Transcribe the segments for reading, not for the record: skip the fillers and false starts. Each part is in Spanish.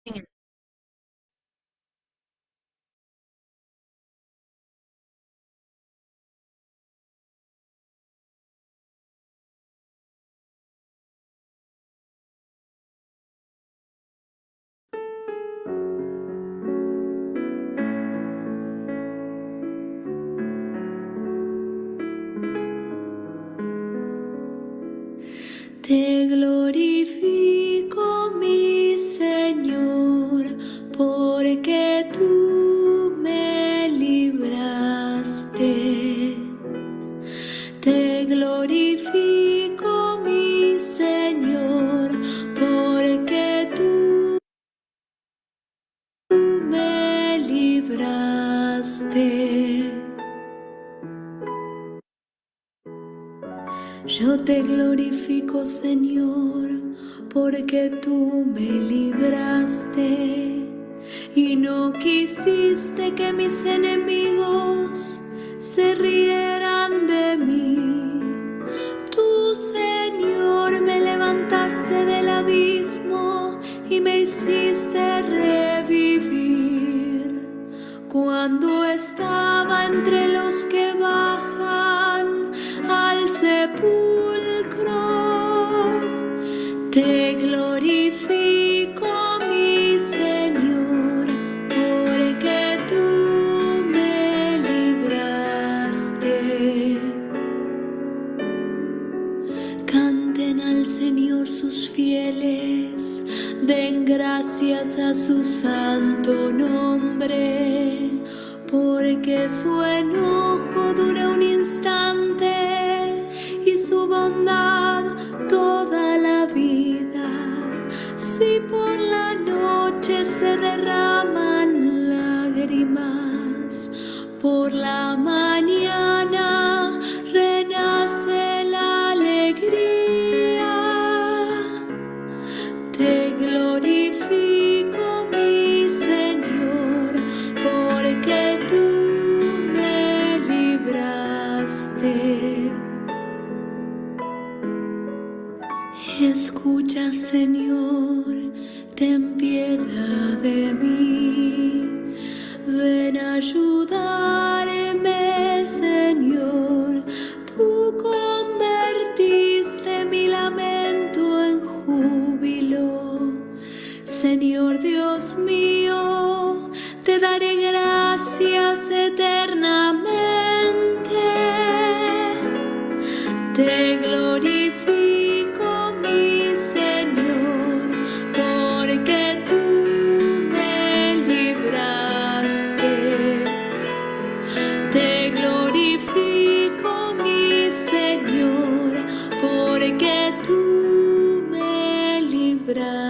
Te glorifico, mi Señor, porque tú me libraste. Te glorifico, mi Señor, porque tú me libraste. Yo te glorifico, Señor, porque tú me libraste y no quisiste que mis enemigos se rieran de mí. Tú, Señor, me levantaste del abismo y me hiciste revivir. Cuando estaba entre los que bajan al sepulcro, te glorifico, mi Señor, porque tú me libraste. Canten al Señor sus fieles, den gracias a su santo nombre, porque su enojo dura un instante y su bondad toda la vida. Si por la noche se derraman lágrimas, por la mañana renace la alegría. Te glorifico, mi Señor, porque tú me libraste. Escucha, Señor, ten piedad de mí. Ven a ayudarme, Señor. Tú convertiste mi lamento en júbilo. Señor Dios mío, te daré gracias eternamente. Te glorifico, mi Señor, porque tú me libraste. Te glorifico, mi Señor, porque tú me libraste.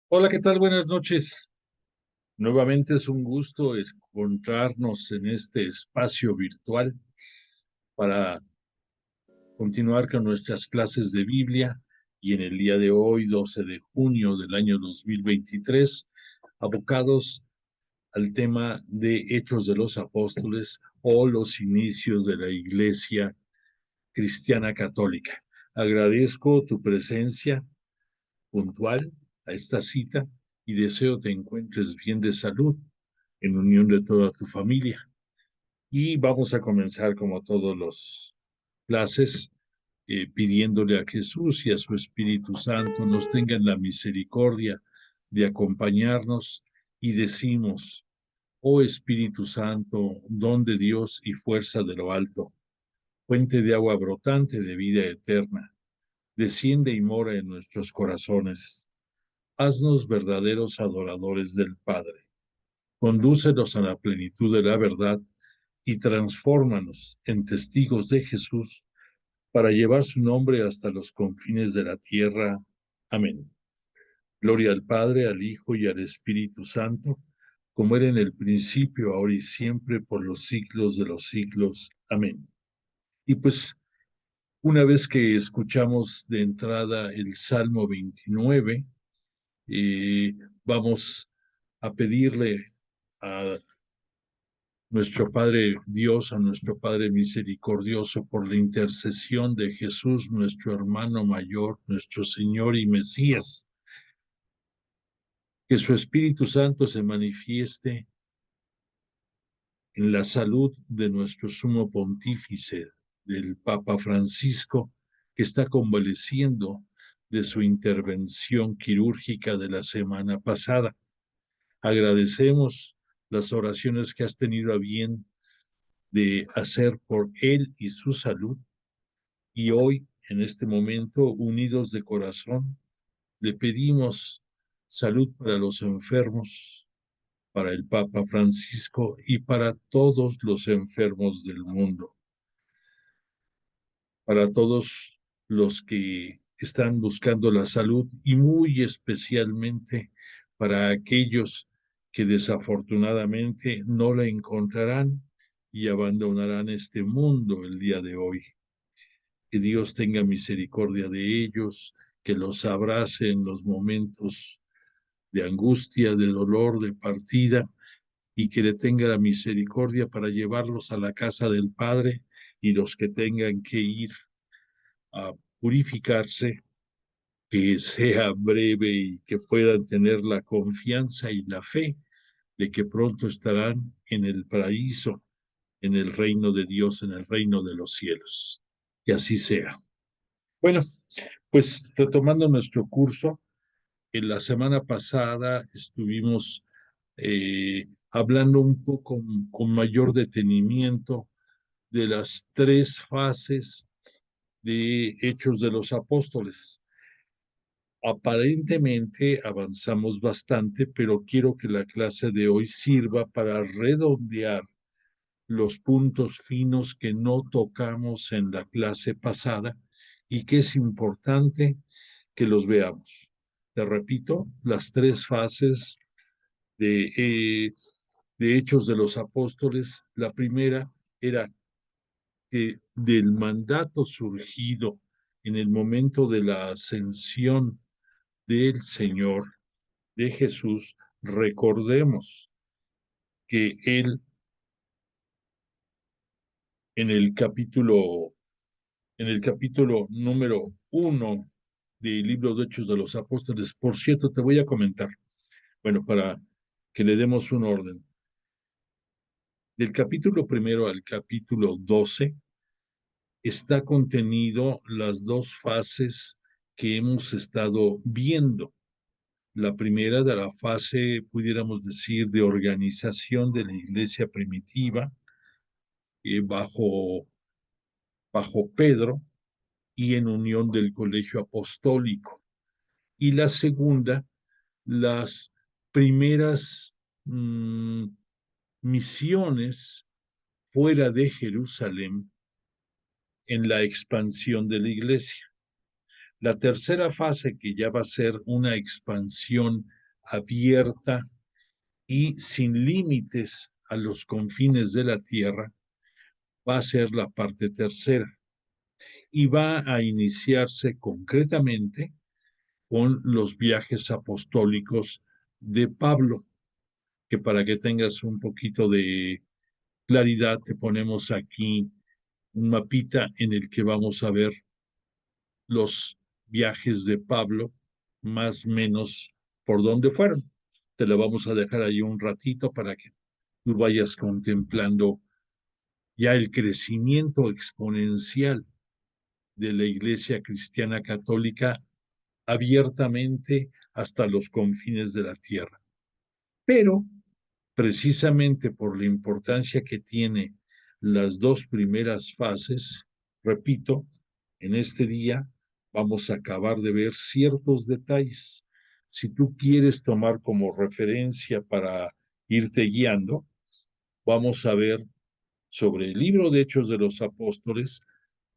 Hola, ¿qué tal? Buenas noches. Nuevamente es un gusto encontrarnos en este espacio virtual para continuar con nuestras clases de Biblia y en el día de hoy, 12 de junio del año 2023, abocados al tema de Hechos de los Apóstoles o los inicios de la Iglesia Cristiana Católica. Agradezco tu presencia puntual a esta cita y deseo te encuentres bien de salud en unión de toda tu familia. Y vamos a comenzar como todos los clases pidiéndole a Jesús y a su Espíritu Santo nos tengan la misericordia de acompañarnos y decimos: oh Espíritu Santo, don de Dios y fuerza de lo alto, fuente de agua brotante de vida eterna, desciende y mora en nuestros corazones. Haznos verdaderos adoradores del Padre. Condúcenos a la plenitud de la verdad y transfórmanos en testigos de Jesús para llevar su nombre hasta los confines de la tierra. Amén. Gloria al Padre, al Hijo y al Espíritu Santo, como era en el principio, ahora y siempre, por los siglos de los siglos. Amén. Y pues Una vez que escuchamos de entrada el Salmo 29, vamos a pedirle a nuestro Padre Dios, a nuestro Padre misericordioso, por la intercesión de Jesús, nuestro hermano mayor, nuestro Señor y Mesías, que su Espíritu Santo se manifieste en la salud de nuestro sumo pontífice, del Papa Francisco, que está convaleciendo de su intervención quirúrgica de la semana pasada. Agradecemos las oraciones que has tenido a bien de hacer por él y su salud, y hoy, en este momento, unidos de corazón, le pedimos salud para los enfermos, para el Papa Francisco y para todos los enfermos del mundo, para todos los que están buscando la salud y muy especialmente para aquellos que desafortunadamente no la encontrarán y abandonarán este mundo el día de hoy. Que Dios tenga misericordia de ellos, que los abrace en los momentos de angustia, de dolor, de partida, y que le tenga la misericordia para llevarlos a la casa del Padre, y los que tengan que ir a purificarse, que sea breve y que puedan tener la confianza y la fe de que pronto estarán en el paraíso, en el reino de Dios, en el reino de los cielos. Que así sea. Bueno, pues retomando nuestro curso, en la semana pasada estuvimos hablando un poco con mayor detenimiento de las tres fases de Hechos de los Apóstoles. Aparentemente avanzamos bastante, pero quiero que la clase de hoy sirva para redondear los puntos finos que no tocamos en la clase pasada y que es importante que los veamos. Te repito, las tres fases de Hechos de los Apóstoles. La primera era que del mandato surgido en el momento de la ascensión del Señor, de Jesús, recordemos que Él en el capítulo, número 1 del libro de Hechos de los Apóstoles, por cierto, te voy a comentar, bueno, para que le demos un orden. Del capítulo 1 al capítulo 12 está contenido las dos fases que hemos estado viendo. La primera de la fase, pudiéramos decir, de organización de la iglesia primitiva bajo Pedro y en unión del colegio apostólico. Y la segunda, las primeras misiones fuera de Jerusalén en la expansión de la iglesia. La tercera fase, que ya va a ser una expansión abierta y sin límites a los confines de la tierra, va a ser la parte tercera y va a iniciarse concretamente con los viajes apostólicos de Pablo, que para que tengas un poquito de claridad, te ponemos aquí un mapita en el que vamos a ver los viajes de Pablo, más o menos por dónde fueron. Te lo vamos a dejar ahí un ratito para que tú vayas contemplando ya el crecimiento exponencial de la Iglesia Cristiana Católica abiertamente hasta los confines de la tierra. Pero precisamente por la importancia que tiene las dos primeras fases, repito, en este día vamos a acabar de ver ciertos detalles. Si tú quieres tomar como referencia para irte guiando, vamos a ver sobre el libro de Hechos de los Apóstoles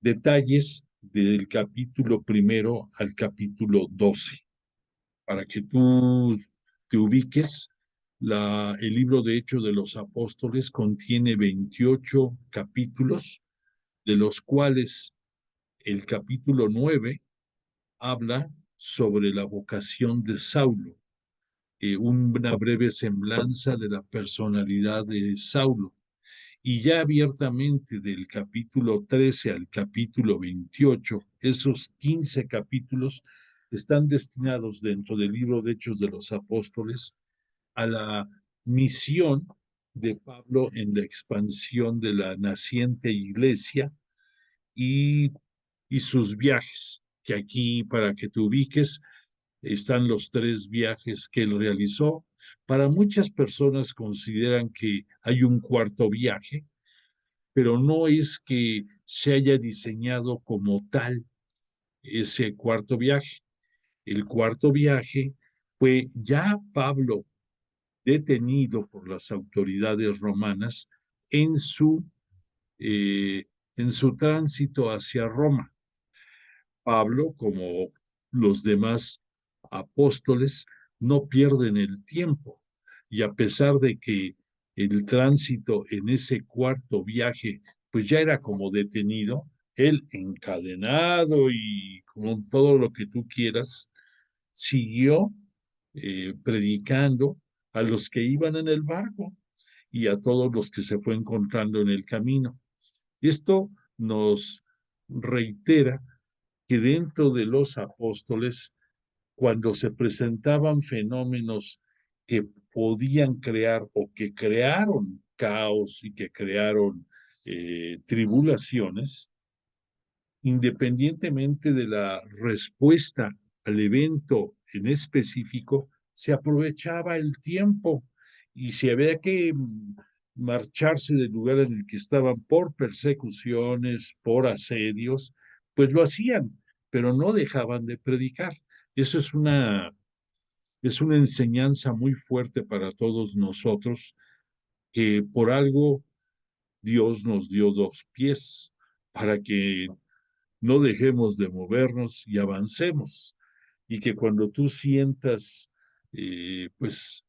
detalles del capítulo 1 al capítulo 12, para que tú te ubiques. El libro de Hechos de los Apóstoles contiene 28 capítulos, de los cuales el capítulo 9 habla sobre la vocación de Saulo, una breve semblanza de la personalidad de Saulo. Y ya abiertamente del capítulo 13 al capítulo 28, esos 15 capítulos están destinados dentro del libro de Hechos de los Apóstoles a la misión de Pablo en la expansión de la naciente iglesia y, y sus viajes, que aquí, para que te ubiques, están los 3 viajes que él realizó. Para muchas personas consideran que hay un cuarto viaje, pero no es que se haya diseñado como tal ese cuarto viaje. El cuarto viaje fue ya Pablo detenido por las autoridades romanas en su, eh, en su tránsito hacia Roma. Pablo, como los demás apóstoles, no pierden el tiempo y a pesar de que el tránsito en ese cuarto viaje pues ya era como detenido, él encadenado y con todo lo que tú quieras, siguió predicando a los que iban en el barco y a todos los que se fue encontrando en el camino. Esto nos reitera que dentro de los apóstoles, cuando se presentaban fenómenos que podían crear o que crearon caos y que crearon tribulaciones, independientemente de la respuesta al evento en específico, se aprovechaba el tiempo y si había que marcharse del lugar en el que estaban por persecuciones, por asedios, pues lo hacían, pero no dejaban de predicar. Eso es una enseñanza muy fuerte para todos nosotros, que por algo Dios nos dio 2 pies, para que no dejemos de movernos y avancemos. Y que cuando tú sientas, pues,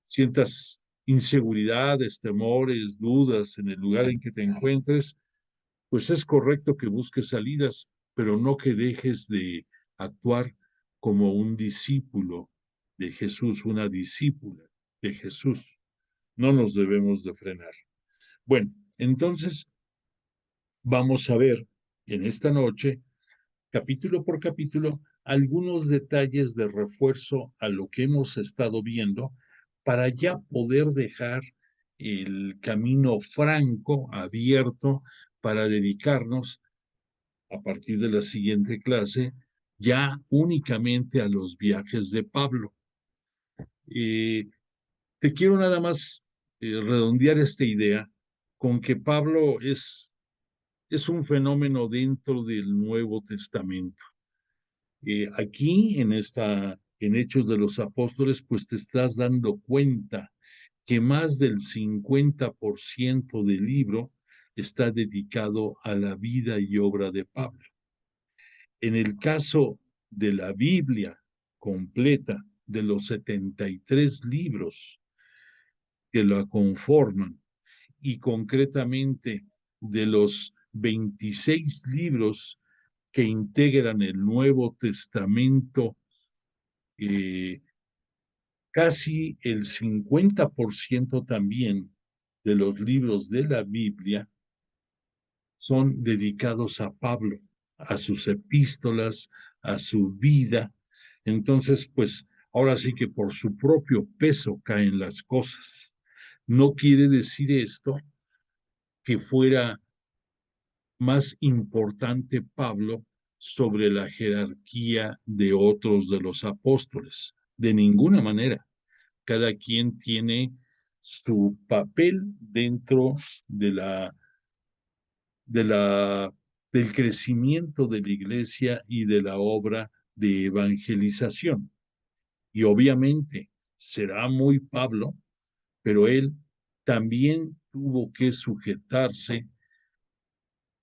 sientas inseguridades, temores, dudas en el lugar en que te encuentres, pues es correcto que busques salidas, pero no que dejes de actuar como un discípulo de Jesús, una discípula de Jesús. No nos debemos de frenar. Bueno, entonces vamos a ver en esta noche, capítulo por capítulo, algunos detalles de refuerzo a lo que hemos estado viendo para ya poder dejar el camino franco, abierto, para dedicarnos a partir de la siguiente clase ya únicamente a los viajes de Pablo. Te quiero nada más redondear esta idea con que Pablo es un fenómeno dentro del Nuevo Testamento. Aquí en Hechos de los Apóstoles, pues te estás dando cuenta que más del 50% del libro está dedicado a la vida y obra de Pablo. En el caso de la Biblia completa, de los 73 libros que la conforman, y concretamente de los 26 libros que integran el Nuevo Testamento, casi el 50% también de los libros de la Biblia son dedicados a Pablo, a sus epístolas, a su vida. Entonces, pues ahora sí que por su propio peso caen las cosas. No quiere decir esto que fuera más importante Pablo sobre la jerarquía de otros de los apóstoles. De ninguna manera. Cada quien tiene su papel dentro de de la, del crecimiento de la iglesia y de la obra de evangelización. Y obviamente será muy Pablo, pero él también tuvo que sujetarse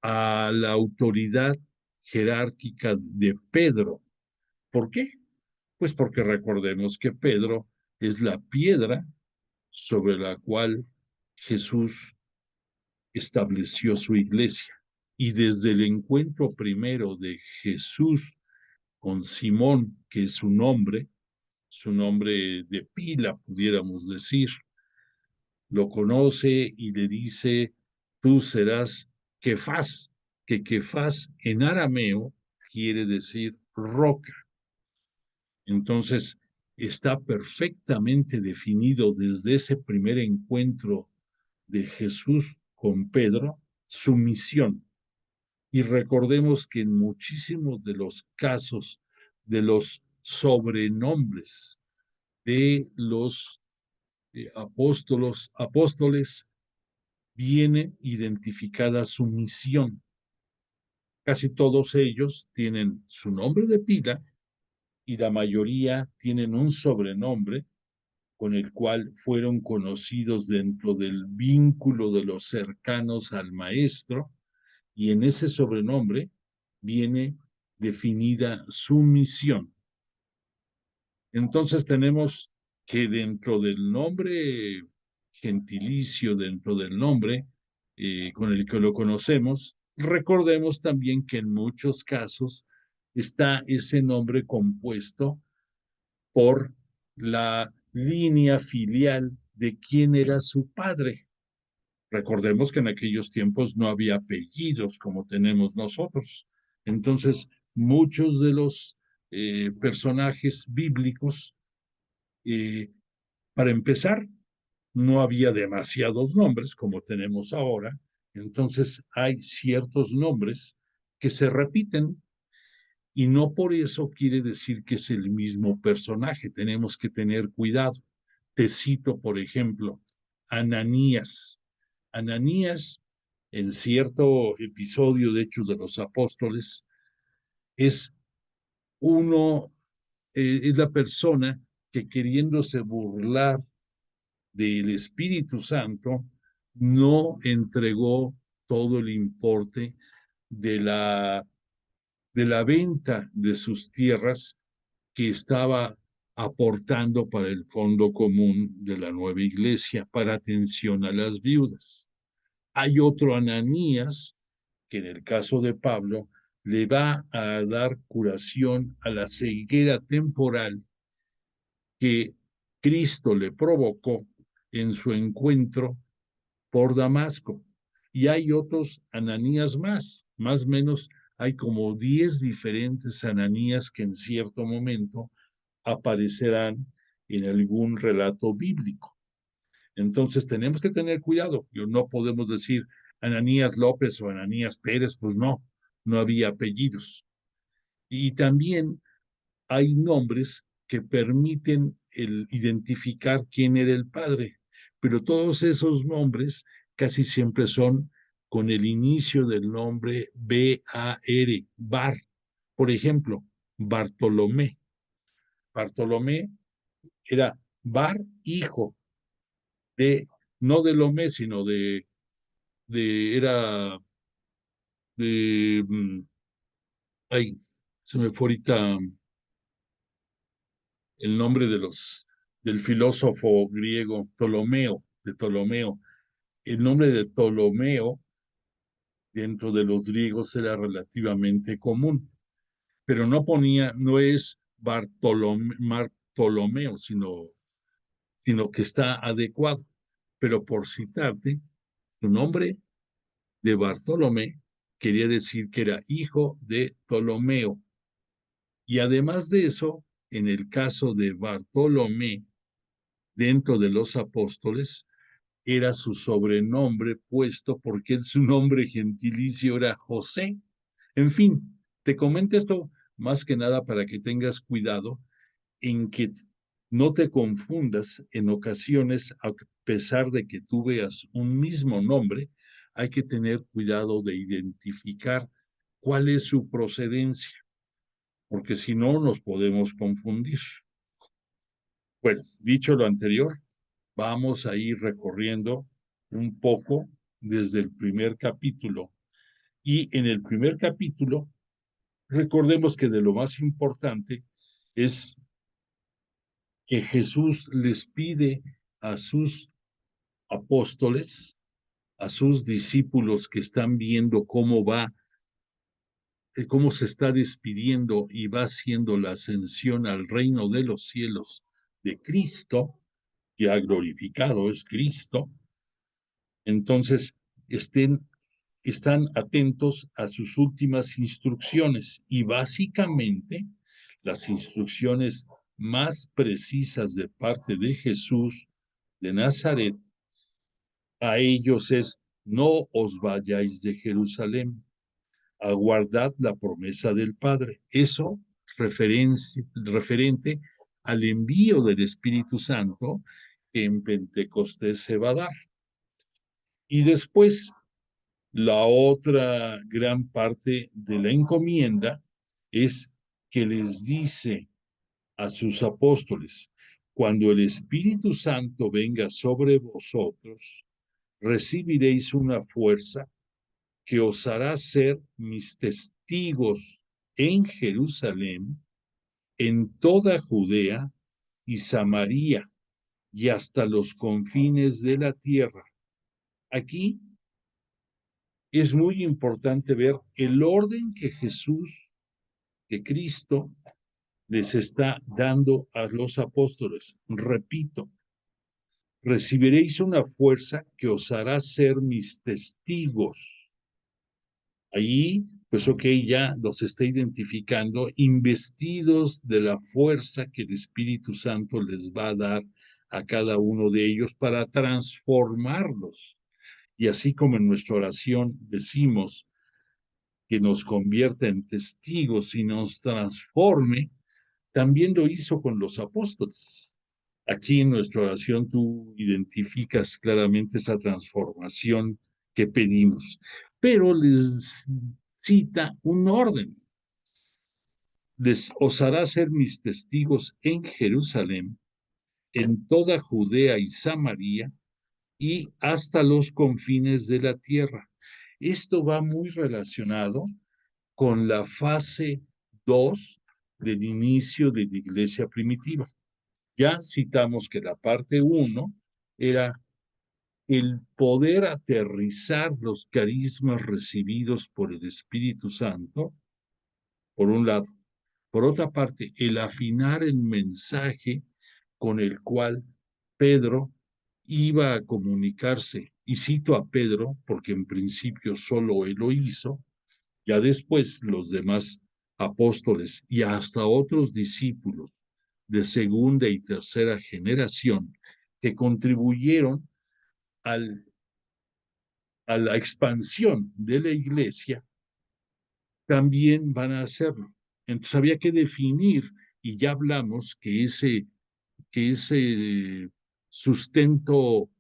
a la autoridad jerárquica de Pedro. ¿Por qué? Pues porque recordemos que Pedro es la piedra sobre la cual Jesús estableció su iglesia. Y desde el encuentro primero de Jesús con Simón, que es su nombre de pila, pudiéramos decir, lo conoce y le dice, tú serás Kefas, que Kefas en arameo quiere decir roca. Entonces, está perfectamente definido desde ese primer encuentro de Jesús con Pedro su misión. Y recordemos que en muchísimos de los casos de los sobrenombres de los apóstoles viene identificada su misión. Casi todos ellos tienen su nombre de pila y la mayoría tienen un sobrenombre con el cual fueron conocidos dentro del vínculo de los cercanos al maestro, y en ese sobrenombre viene definida su misión. Entonces tenemos que dentro del nombre gentilicio, dentro del nombre con el que lo conocemos, recordemos también que en muchos casos está ese nombre compuesto por la línea filial de quién era su padre. Recordemos que en aquellos tiempos no había apellidos como tenemos nosotros. Entonces, muchos de los personajes bíblicos, eh, para empezar, no había demasiados nombres como tenemos ahora. Entonces, hay ciertos nombres que se repiten y no por eso quiere decir que es el mismo personaje. Tenemos que tener cuidado. Te cito, por ejemplo, Ananías. Ananías, en cierto episodio de Hechos de los Apóstoles, es es la persona que queriéndose burlar del Espíritu Santo, no entregó todo el importe de la venta de sus tierras que estaba aportando para el fondo común de la nueva iglesia para atención a las viudas. Hay otro Ananías que en el caso de Pablo le va a dar curación a la ceguera temporal que Cristo le provocó en su encuentro por Damasco. Y hay otros Ananías más o menos hay como 10 diferentes Ananías que en cierto momento aparecerán en algún relato bíblico. Entonces tenemos que tener cuidado. No podemos decir Ananías López o Ananías Pérez, pues no había apellidos. Y también hay nombres que permiten el identificar quién era el padre, pero todos esos nombres casi siempre son con el inicio del nombre B-A-R, Bar. Por ejemplo, Bartolomé. Bartolomé era Bar, hijo de, no de Lomé, sino era de, ay, se me fue ahorita el nombre del filósofo griego Ptolomeo, de Ptolomeo. El nombre de Ptolomeo dentro de los griegos era relativamente común, pero no es Bartolomeo, sino que está adecuado. Pero por citarte, su nombre de Bartolomé quería decir que era hijo de Ptolomeo. Y además de eso, en el caso de Bartolomé, dentro de los apóstoles, era su sobrenombre puesto porque su nombre gentilicio era José. En fin, te comento esto más que nada para que tengas cuidado en que no te confundas en ocasiones, a pesar de que tú veas un mismo nombre, hay que tener cuidado de identificar cuál es su procedencia, porque si no nos podemos confundir. Bueno, dicho lo anterior, vamos a ir recorriendo un poco desde el primer capítulo. Y en el primer capítulo, recordemos que de lo más importante es que Jesús les pide a sus apóstoles, a sus discípulos que están viendo cómo va, cómo se está despidiendo y va haciendo la ascensión al reino de los cielos de Cristo, ya glorificado es Cristo. Entonces, están atentos a sus últimas instrucciones y básicamente las instrucciones más precisas de parte de Jesús de Nazaret a ellos es: no os vayáis de Jerusalén, aguardad la promesa del Padre. Eso referente al envío del Espíritu Santo que en Pentecostés se va a dar. Y después, la otra gran parte de la encomienda es que les dice a sus apóstoles: cuando el Espíritu Santo venga sobre vosotros, recibiréis una fuerza que os hará ser mis testigos en Jerusalén, en toda Judea y Samaria y hasta los confines de la tierra. Aquí es muy importante ver el orden que que Cristo les está dando a los apóstoles. Repito, recibiréis una fuerza que os hará ser mis testigos. Allí, pues ya los está identificando, investidos de la fuerza que el Espíritu Santo les va a dar a cada uno de ellos para transformarlos. Y así como en nuestra oración decimos que nos convierta en testigos y nos transforme, también lo hizo con los apóstoles. Aquí en nuestra oración tú identificas claramente esa transformación que pedimos, pero les cita un orden. Os hará ser mis testigos en Jerusalén, en toda Judea y Samaria y hasta los confines de la tierra. Esto va muy relacionado con la fase 2 del inicio de la iglesia primitiva. Ya citamos que la parte 1 era el poder aterrizar los carismas recibidos por el Espíritu Santo, por un lado. Por otra parte, el afinar el mensaje con el cual Pedro iba a comunicarse. Y cito a Pedro porque en principio solo él lo hizo, ya después los demás apóstoles y hasta otros discípulos de segunda y tercera generación que contribuyeron a la expansión de la iglesia, también van a hacerlo. Entonces había que definir, y ya hablamos que ese sustento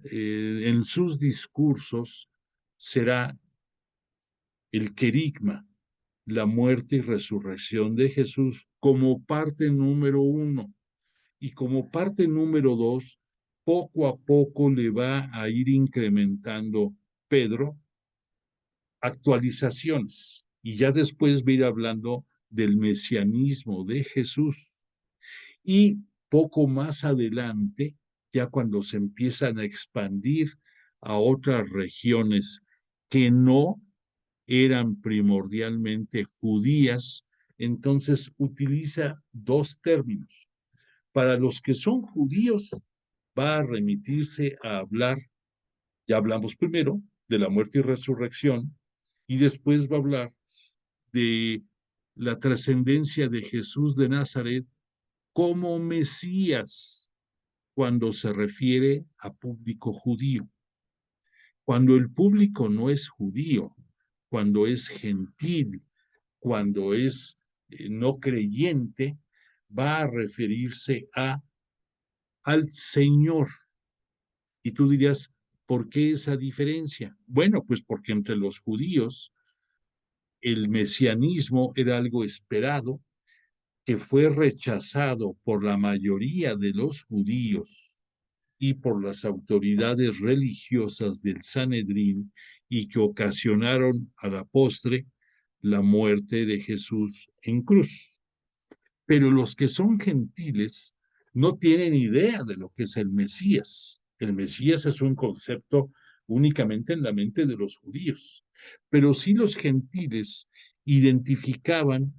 en sus discursos será el querigma, la muerte y resurrección de Jesús como parte número 1. Y como parte número 2, poco a poco le va a ir incrementando Pedro actualizaciones. Y ya después va a ir hablando del mesianismo de Jesús. Y poco más adelante, ya cuando se empiezan a expandir a otras regiones que no eran primordialmente judías, entonces utiliza dos términos. Para los que son judíos, va a remitirse a hablar, ya hablamos primero de la muerte y resurrección, y después va a hablar de la trascendencia de Jesús de Nazaret como Mesías cuando se refiere a público judío. Cuando el público no es judío, cuando es gentil, cuando es no creyente, va a referirse al Señor. Y tú dirías, ¿por qué esa diferencia? Bueno, pues porque entre los judíos el mesianismo era algo esperado, que fue rechazado por la mayoría de los judíos y por las autoridades religiosas del Sanedrín y que ocasionaron a la postre la muerte de Jesús en cruz. Pero los que son gentiles no tienen idea de lo que es el Mesías. El Mesías es un concepto únicamente en la mente de los judíos, pero sí los gentiles identificaban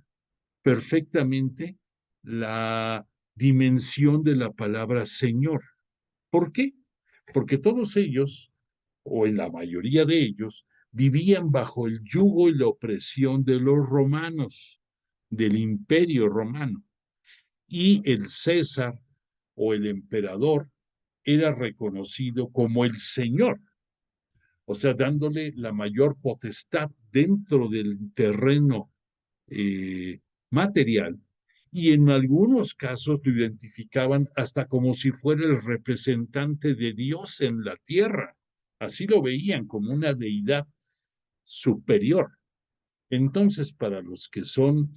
perfectamente la dimensión de la palabra Señor. ¿Por qué? Porque todos ellos, o en la mayoría de ellos, vivían bajo el yugo y la opresión de los romanos, del imperio romano. Y el César o el emperador era reconocido como el Señor, o sea, dándole la mayor potestad dentro del terreno material, y en algunos casos lo identificaban hasta como si fuera el representante de Dios en la tierra. Así lo veían, como una deidad superior. Entonces, para los que son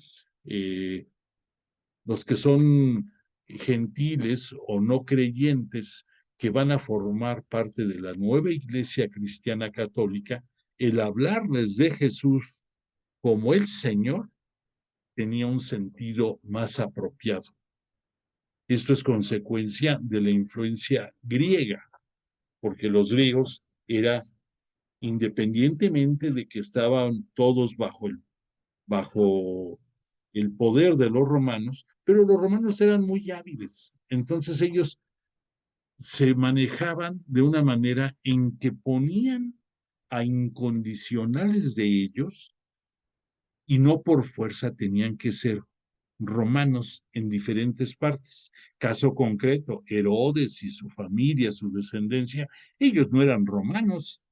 gentiles o no creyentes que van a formar parte de la nueva iglesia cristiana católica, el hablarles de Jesús como el Señor tenía un sentido más apropiado. Esto es consecuencia de la influencia griega, porque los griegos era, independientemente de que estaban todos bajo el poder de los romanos, pero los romanos eran muy hábiles. Entonces ellos se manejaban de una manera en que ponían a incondicionales de ellos y no por fuerza tenían que ser romanos en diferentes partes. Caso concreto, Herodes y su familia, su descendencia, ellos no eran romanos,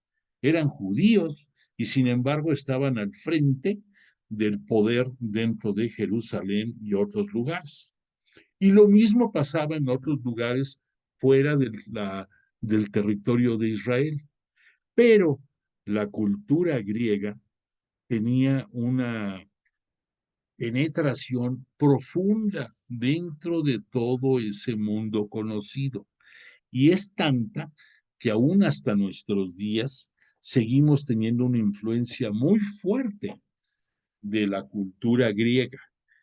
eran judíos y sin embargo estaban al frente del poder dentro de Jerusalén y otros lugares. Y lo mismo pasaba en otros lugares fuera del territorio de Israel. Pero la cultura griega tenía una penetración profunda dentro de todo ese mundo conocido. Y es tanta que aún hasta nuestros días seguimos teniendo una influencia muy fuerte de la cultura griega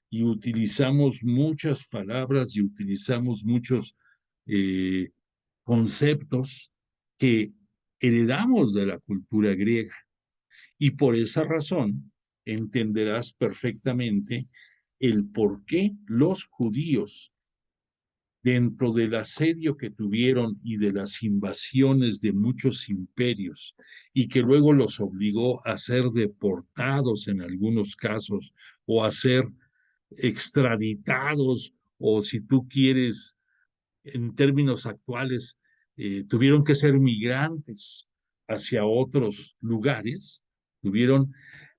y utilizamos muchas palabras y utilizamos muchos eh, conceptos que heredamos de la cultura griega. Y por esa razón entenderás perfectamente el por qué los judíos, dentro del asedio que tuvieron y de las invasiones de muchos imperios, y que luego los obligó a ser deportados en algunos casos, o a ser extraditados, o si tú quieres, en términos actuales, tuvieron que ser migrantes hacia otros lugares, tuvieron,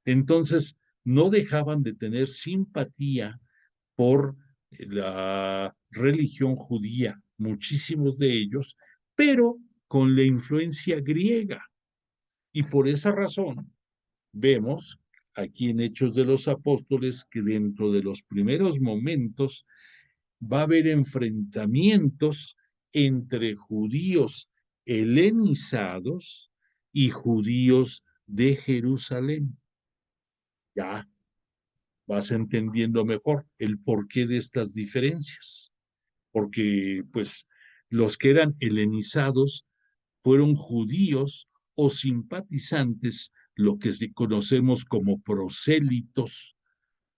entonces no dejaban de tener simpatía por la religión judía, muchísimos de ellos, pero con la influencia griega. Y por esa razón vemos aquí en Hechos de los Apóstoles que dentro de los primeros momentos va a haber enfrentamientos entre judíos helenizados y judíos de Jerusalén. Ya vas entendiendo mejor el porqué de estas diferencias, porque pues los que eran helenizados fueron judíos o simpatizantes, lo que conocemos como prosélitos,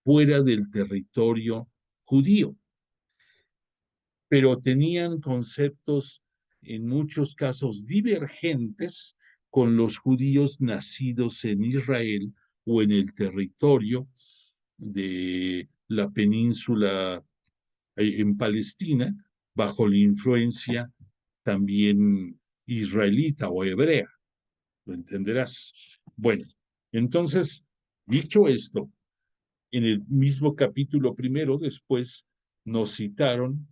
fuera del territorio judío, pero tenían conceptos en muchos casos divergentes con los judíos nacidos en Israel o en el territorio de la península en Palestina, bajo la influencia también israelita o hebrea, lo entenderás. Bueno, entonces, dicho esto, en el mismo capítulo primero, después nos citaron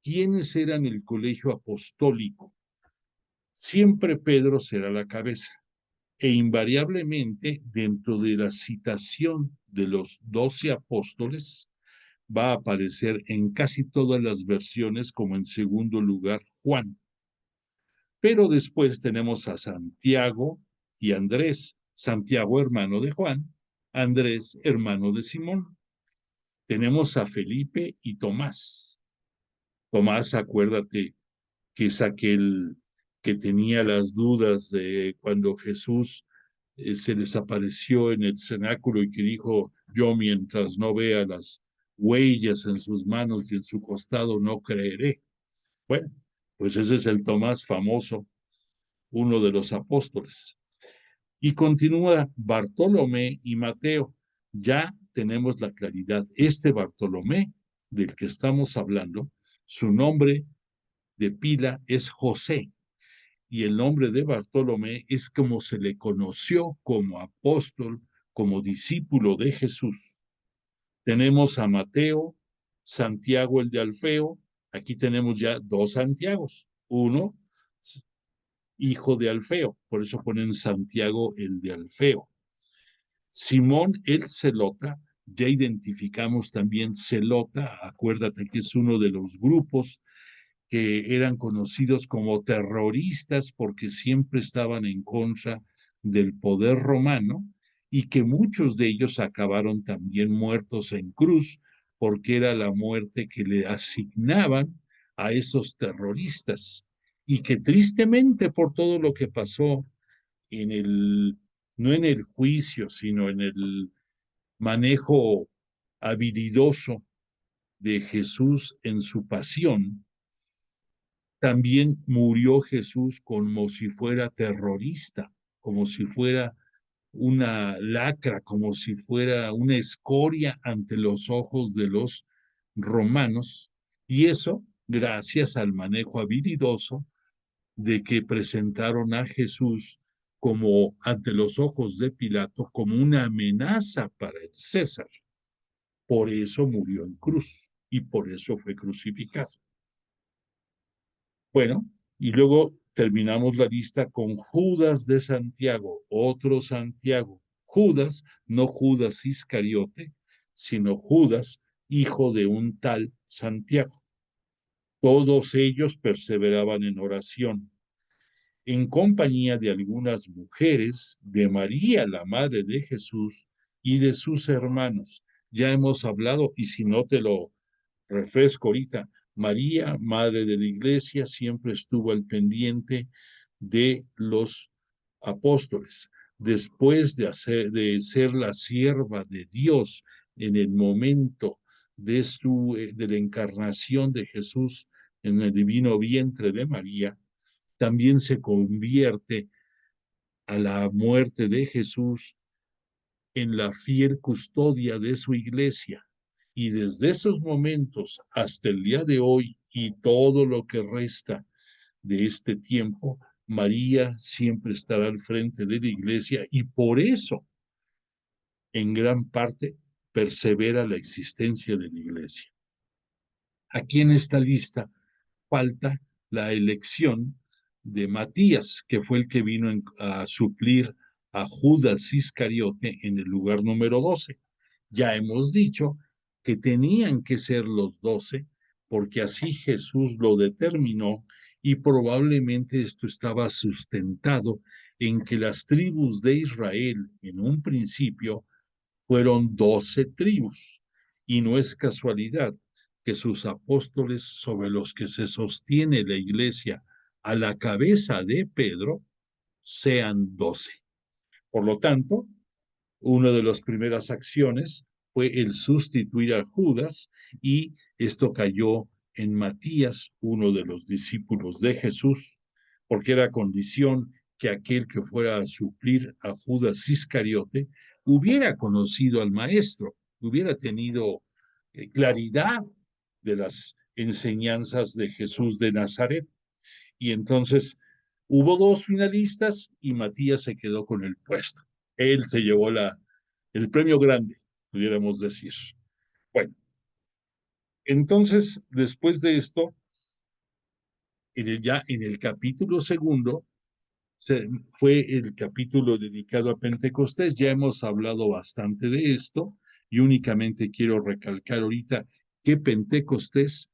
quiénes eran el colegio apostólico. Siempre Pedro será la cabeza e invariablemente dentro de la citación de los 12 apóstoles va a aparecer en casi todas las versiones como en segundo lugar Juan. Pero después tenemos a Santiago y Andrés. Santiago, hermano de Juan, Andrés, hermano de Simón. Tenemos a Felipe y Tomás. Tomás, acuérdate que es aquel que tenía las dudas de cuando Jesús se les apareció en el cenáculo y que dijo, yo mientras no vea las huellas en sus manos y en su costado no creeré. Bueno, pues ese es el Tomás famoso, uno de los apóstoles. Y continúa Bartolomé y Mateo. Ya tenemos la claridad. Este Bartolomé del que estamos hablando, su nombre de pila es José y el nombre de Bartolomé es como se le conoció como apóstol, como discípulo de Jesús. Tenemos a Mateo, Santiago el de Alfeo, aquí tenemos ya dos Santiagos, uno hijo de Alfeo, por eso ponen Santiago el de Alfeo. Simón el Celota, ya identificamos también Celota, acuérdate que es uno de los grupos que eran conocidos como terroristas porque siempre estaban en contra del poder romano y que muchos de ellos acabaron también muertos en cruz porque era la muerte que le asignaban a esos terroristas y que tristemente por todo lo que pasó en el, no en el juicio, sino en el manejo habilidoso de Jesús en su pasión, también murió Jesús como si fuera terrorista, como si fuera una lacra, como si fuera una escoria ante los ojos de los romanos, y eso gracias al manejo habilidoso de que presentaron a Jesús como ante los ojos de Pilato como una amenaza para el César. Por eso murió en cruz y por eso fue crucificado. Bueno, y luego terminamos la lista con Judas de Santiago, otro Santiago. Judas, no Judas Iscariote, sino Judas, hijo de un tal Santiago. Todos ellos perseveraban en oración, en compañía de algunas mujeres, de María, la madre de Jesús, y de sus hermanos. Ya hemos hablado, y si no te lo refresco ahorita, María, madre de la iglesia, siempre estuvo al pendiente de los apóstoles. Después de ser la sierva de Dios en el momento de la encarnación de Jesús en el divino vientre de María, también se convierte a la muerte de Jesús en la fiel custodia de su iglesia. Y desde esos momentos hasta el día de hoy y todo lo que resta de este tiempo, María siempre estará al frente de la iglesia y por eso, en gran parte, persevera la existencia de la iglesia. Aquí en esta lista falta la elección de Matías, que fue el que vino a suplir a Judas Iscariote en el lugar número 12. Ya hemos dicho que tenían que ser los 12, porque así Jesús lo determinó y probablemente esto estaba sustentado en que las tribus de Israel en un principio fueron 12 tribus. Y no es casualidad que sus apóstoles sobre los que se sostiene la iglesia a la cabeza de Pedro sean 12. Por lo tanto, una de las primeras acciones fue el sustituir a Judas y esto cayó en Matías, uno de los discípulos de Jesús, porque era condición que aquel que fuera a suplir a Judas Iscariote hubiera conocido al maestro, hubiera tenido claridad de las enseñanzas de Jesús de Nazaret. Y entonces hubo dos finalistas y Matías se quedó con el puesto. Él se llevó el premio grande, pudiéramos decir. Bueno, entonces, después de esto, ya en el capítulo segundo, fue el capítulo dedicado a Pentecostés. Ya hemos hablado bastante de esto y únicamente quiero recalcar ahorita que Pentecostés,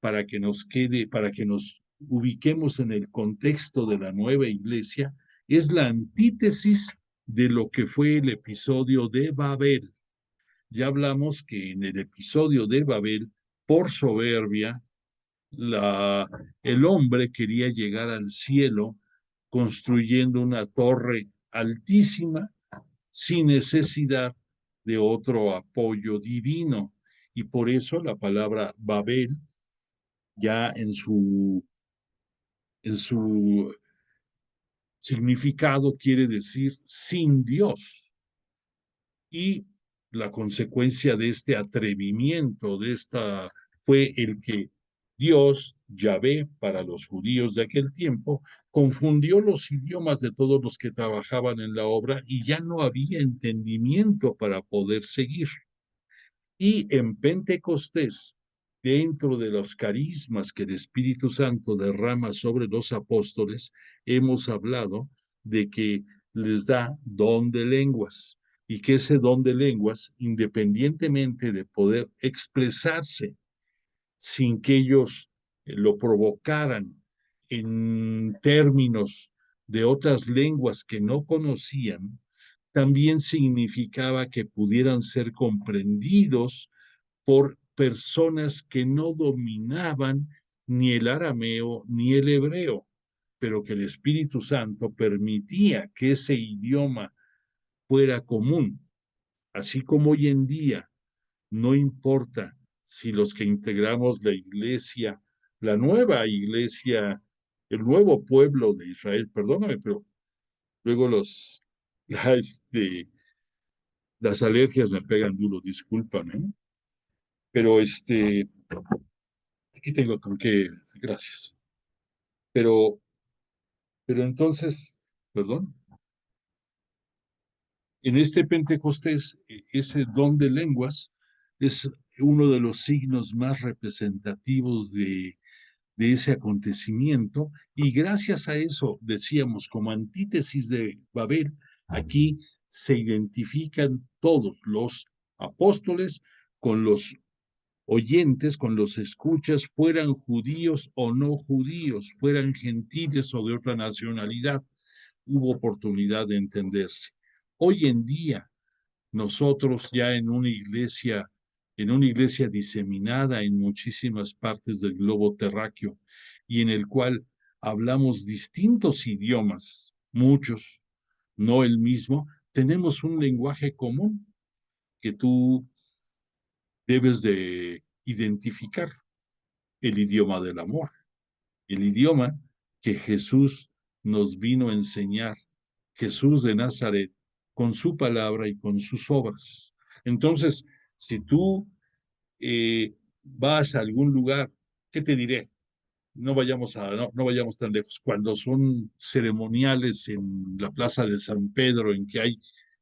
para que nos quede, para que nos ubiquemos en el contexto de la nueva iglesia, es la antítesis de lo que fue el episodio de Babel. Ya hablamos que en el episodio de Babel, por soberbia, el hombre quería llegar al cielo construyendo una torre altísima sin necesidad de otro apoyo divino. Y por eso la palabra Babel, ya en su significado, quiere decir sin Dios. Y la consecuencia de este atrevimiento, fue el que Dios, Yahvé, para los judíos de aquel tiempo, confundió los idiomas de todos los que trabajaban en la obra y ya no había entendimiento para poder seguir. Y en Pentecostés, dentro de los carismas que el Espíritu Santo derrama sobre los apóstoles, hemos hablado de que les da don de lenguas y que ese don de lenguas, independientemente de poder expresarse sin que ellos lo provocaran en términos de otras lenguas que no conocían, también significaba que pudieran ser comprendidos por personas que no dominaban ni el arameo ni el hebreo, pero que el Espíritu Santo permitía que ese idioma fuera común, así como hoy en día no importa si los que integramos la iglesia, la nueva iglesia, el nuevo pueblo de Israel, perdóname, pero luego la, este, las alergias me pegan duro, disculpan, ¿eh? Pero aquí tengo con qué, gracias. Pero, pero entonces, perdón, en este Pentecostés, ese don de lenguas es uno de los signos más representativos de ese acontecimiento, y gracias a eso, decíamos, como antítesis de Babel, aquí se identifican todos los apóstoles con los oyentes, con los escuchas, fueran judíos o no judíos, fueran gentiles o de otra nacionalidad, hubo oportunidad de entenderse. Hoy en día, nosotros ya en una iglesia diseminada en muchísimas partes del globo terráqueo y en el cual hablamos distintos idiomas, muchos, no el mismo, tenemos un lenguaje común que tú debes de identificar, el idioma del amor, el idioma que Jesús nos vino a enseñar, Jesús de Nazaret, con su palabra y con sus obras. Entonces, si tú vas a algún lugar, ¿qué te diré? No vayamos tan lejos. Cuando son ceremoniales en la Plaza de San Pedro, en que hay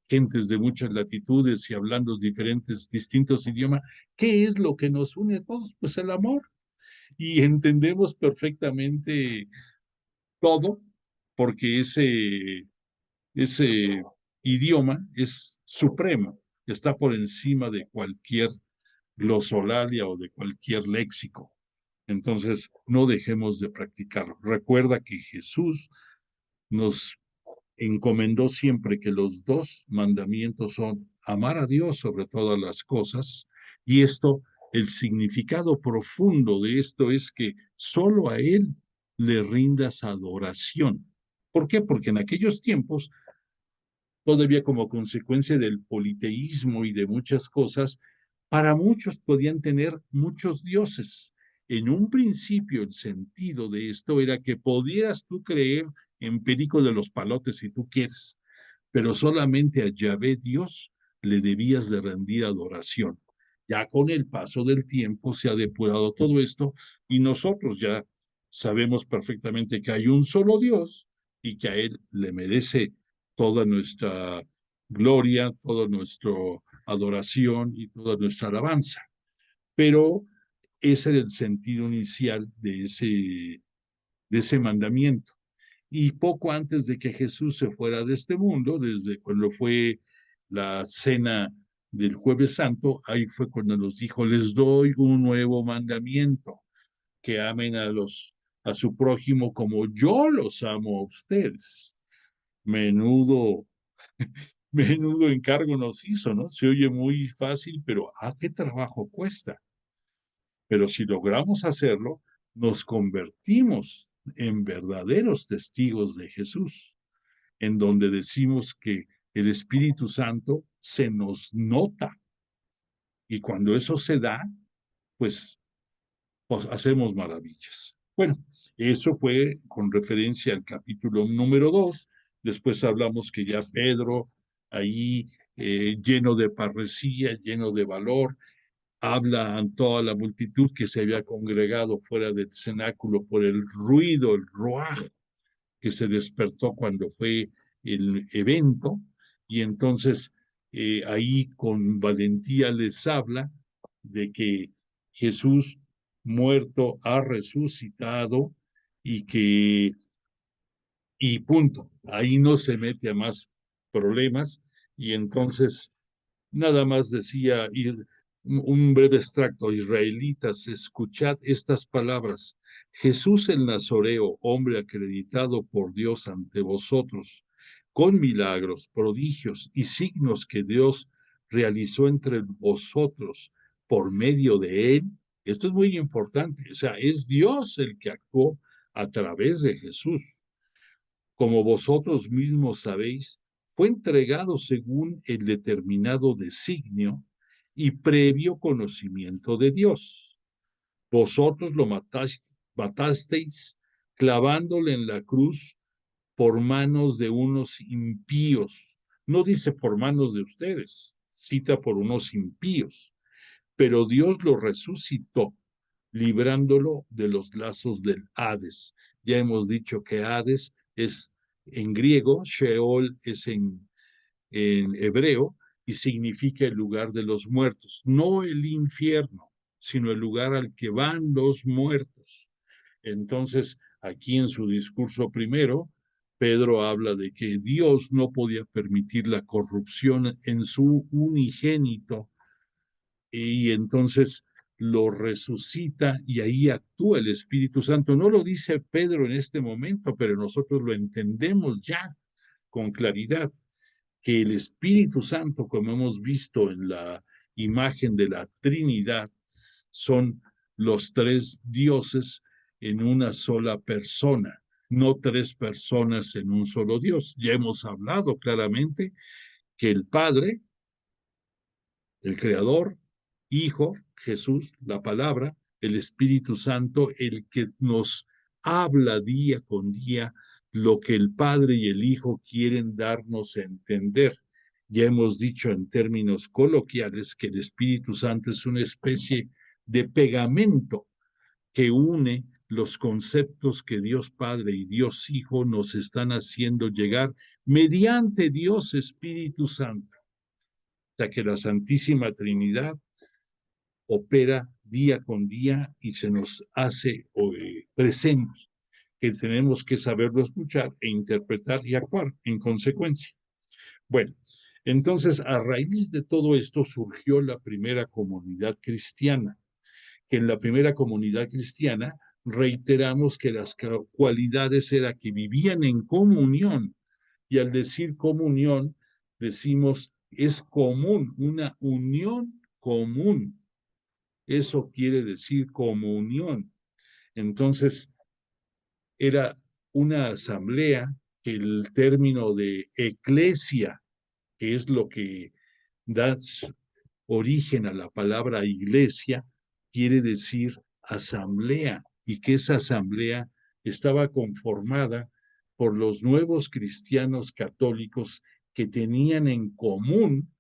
gentes de muchas latitudes y hablando distintos idiomas, ¿qué es lo que nos une a todos? Pues el amor. Y entendemos perfectamente todo, porque ese idioma es supremo, está por encima de cualquier glosolalia o de cualquier léxico. Entonces, no dejemos de practicarlo. Recuerda que Jesús nos encomendó siempre que los dos mandamientos son amar a Dios sobre todas las cosas, y el significado profundo de esto es que solo a Él le rindas adoración. ¿Por qué? Porque en aquellos tiempos, todavía como consecuencia del politeísmo y de muchas cosas, para muchos podían tener muchos dioses. En un principio, el sentido de esto era que pudieras tú creer en Perico de los Palotes si tú quieres, pero solamente a Yahvé Dios le debías de rendir adoración. Ya con el paso del tiempo se ha depurado todo esto y nosotros ya sabemos perfectamente que hay un solo Dios y que a Él le merece toda nuestra gloria, toda nuestra adoración y toda nuestra alabanza. Pero ese era el sentido inicial de ese mandamiento. Y poco antes de que Jesús se fuera de este mundo, desde cuando fue la cena del Jueves Santo, ahí fue cuando nos dijo, les doy un nuevo mandamiento, que amen a su prójimo como yo los amo a ustedes. Menudo, menudo encargo nos hizo, ¿no? Se oye muy fácil, pero ¿a qué trabajo cuesta? Pero si logramos hacerlo, nos convertimos en verdaderos testigos de Jesús, en donde decimos que el Espíritu Santo se nos nota. Y cuando eso se da, pues hacemos maravillas. Bueno, eso fue con referencia al capítulo número 2. Después hablamos que ya Pedro, ahí lleno de parresía, lleno de valor, habla a toda la multitud que se había congregado fuera del cenáculo por el ruido, el ruaj que se despertó cuando fue el evento, y entonces ahí con valentía les habla de que Jesús muerto ha resucitado y punto, ahí no se mete a más problemas, y entonces nada más decía un breve extracto: israelitas, escuchad estas palabras. Jesús el Nazoreo, hombre acreditado por Dios ante vosotros, con milagros, prodigios y signos que Dios realizó entre vosotros por medio de él. Esto es muy importante, o sea, es Dios el que actuó a través de Jesús. Como vosotros mismos sabéis, fue entregado según el determinado designio y previo conocimiento de Dios. Vosotros lo matasteis clavándole en la cruz por manos de unos impíos. No dice por manos de ustedes, cita por unos impíos, pero Dios lo resucitó, librándolo de los lazos del Hades. Ya hemos dicho que Hades es en griego, Sheol es en hebreo, y significa el lugar de los muertos, no el infierno, sino el lugar al que van los muertos. Entonces, aquí en su discurso primero, Pedro habla de que Dios no podía permitir la corrupción en su unigénito, y entonces lo resucita y ahí actúa el Espíritu Santo. No lo dice Pedro en este momento, pero nosotros lo entendemos ya con claridad, que el Espíritu Santo, como hemos visto en la imagen de la Trinidad, son los tres dioses en una sola persona, no tres personas en un solo Dios. Ya hemos hablado claramente que el Padre, el Creador, Hijo, Jesús, la palabra, el Espíritu Santo, el que nos habla día con día lo que el Padre y el Hijo quieren darnos a entender. Ya hemos dicho en términos coloquiales que el Espíritu Santo es una especie de pegamento que une los conceptos que Dios Padre y Dios Hijo nos están haciendo llegar mediante Dios Espíritu Santo. O sea que la Santísima Trinidad opera día con día y se nos hace presente, que tenemos que saberlo escuchar e interpretar y actuar en consecuencia. Bueno, entonces a raíz de todo esto surgió la primera comunidad cristiana, que en la primera comunidad cristiana reiteramos que las cualidades era que vivían en comunión, y al decir comunión decimos es común, una unión común. Eso quiere decir comunión. Entonces, era una asamblea que el término de eclesia, que es lo que da origen a la palabra iglesia, quiere decir asamblea, y que esa asamblea estaba conformada por los nuevos cristianos católicos que tenían en común,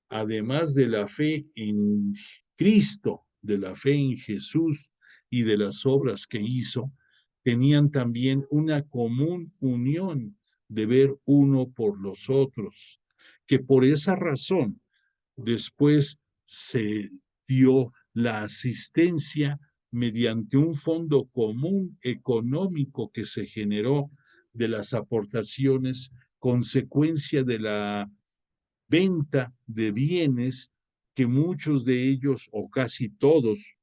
además de la fe en Cristo, de la fe en Jesús y de las obras que hizo, tenían también una común unión de ver uno por los otros, que por esa razón después se dio la asistencia mediante un fondo común económico que se generó de las aportaciones consecuencia de la venta de bienes que muchos de ellos o casi todos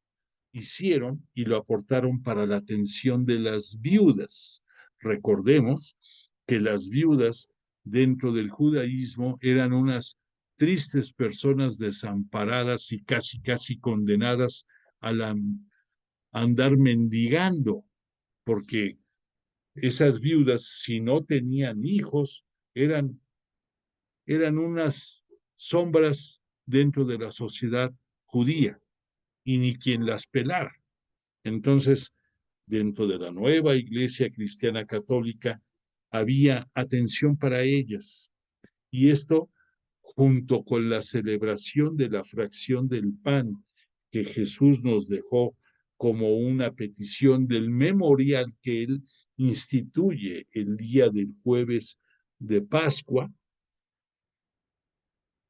hicieron y lo aportaron para la atención de las viudas. Recordemos que las viudas dentro del judaísmo eran unas tristes personas desamparadas y casi condenadas a andar mendigando, porque esas viudas, si no tenían hijos, eran unas sombras dentro de la sociedad judía, y ni quien las pelara. Entonces, dentro de la nueva iglesia cristiana católica, había atención para ellas. Y esto, junto con la celebración de la fracción del pan que Jesús nos dejó como una petición del memorial que él instituye el día del jueves de Pascua,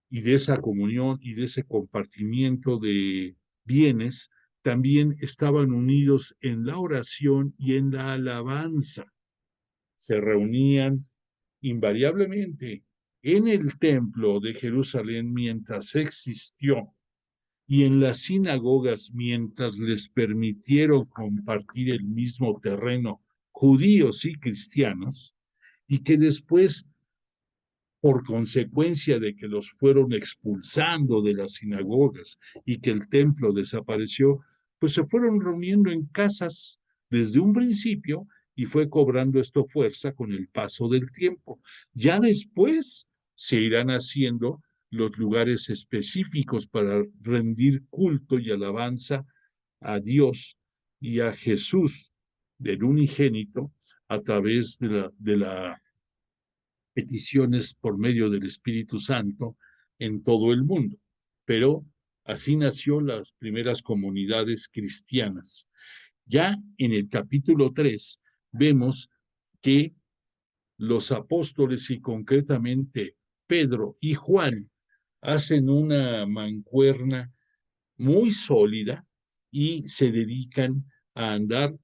y de esa comunión y de ese compartimiento de bienes, también estaban unidos en la oración y en la alabanza. Se reunían invariablemente en el templo de Jerusalén mientras existió, y en las sinagogas mientras les permitieron compartir el mismo terreno judíos y cristianos, y que después, por consecuencia de que los fueron expulsando de las sinagogas y que el templo desapareció, pues se fueron reuniendo en casas desde un principio, y fue cobrando esto fuerza con el paso del tiempo. Ya después se irán haciendo los lugares específicos para rendir culto y alabanza a Dios y a Jesús del unigénito a través de la peticiones por medio del Espíritu Santo en todo el mundo. Pero así nació las primeras comunidades cristianas. Ya en el capítulo 3 vemos que los apóstoles, y concretamente Pedro y Juan, hacen una mancuerna muy sólida y se dedican a andar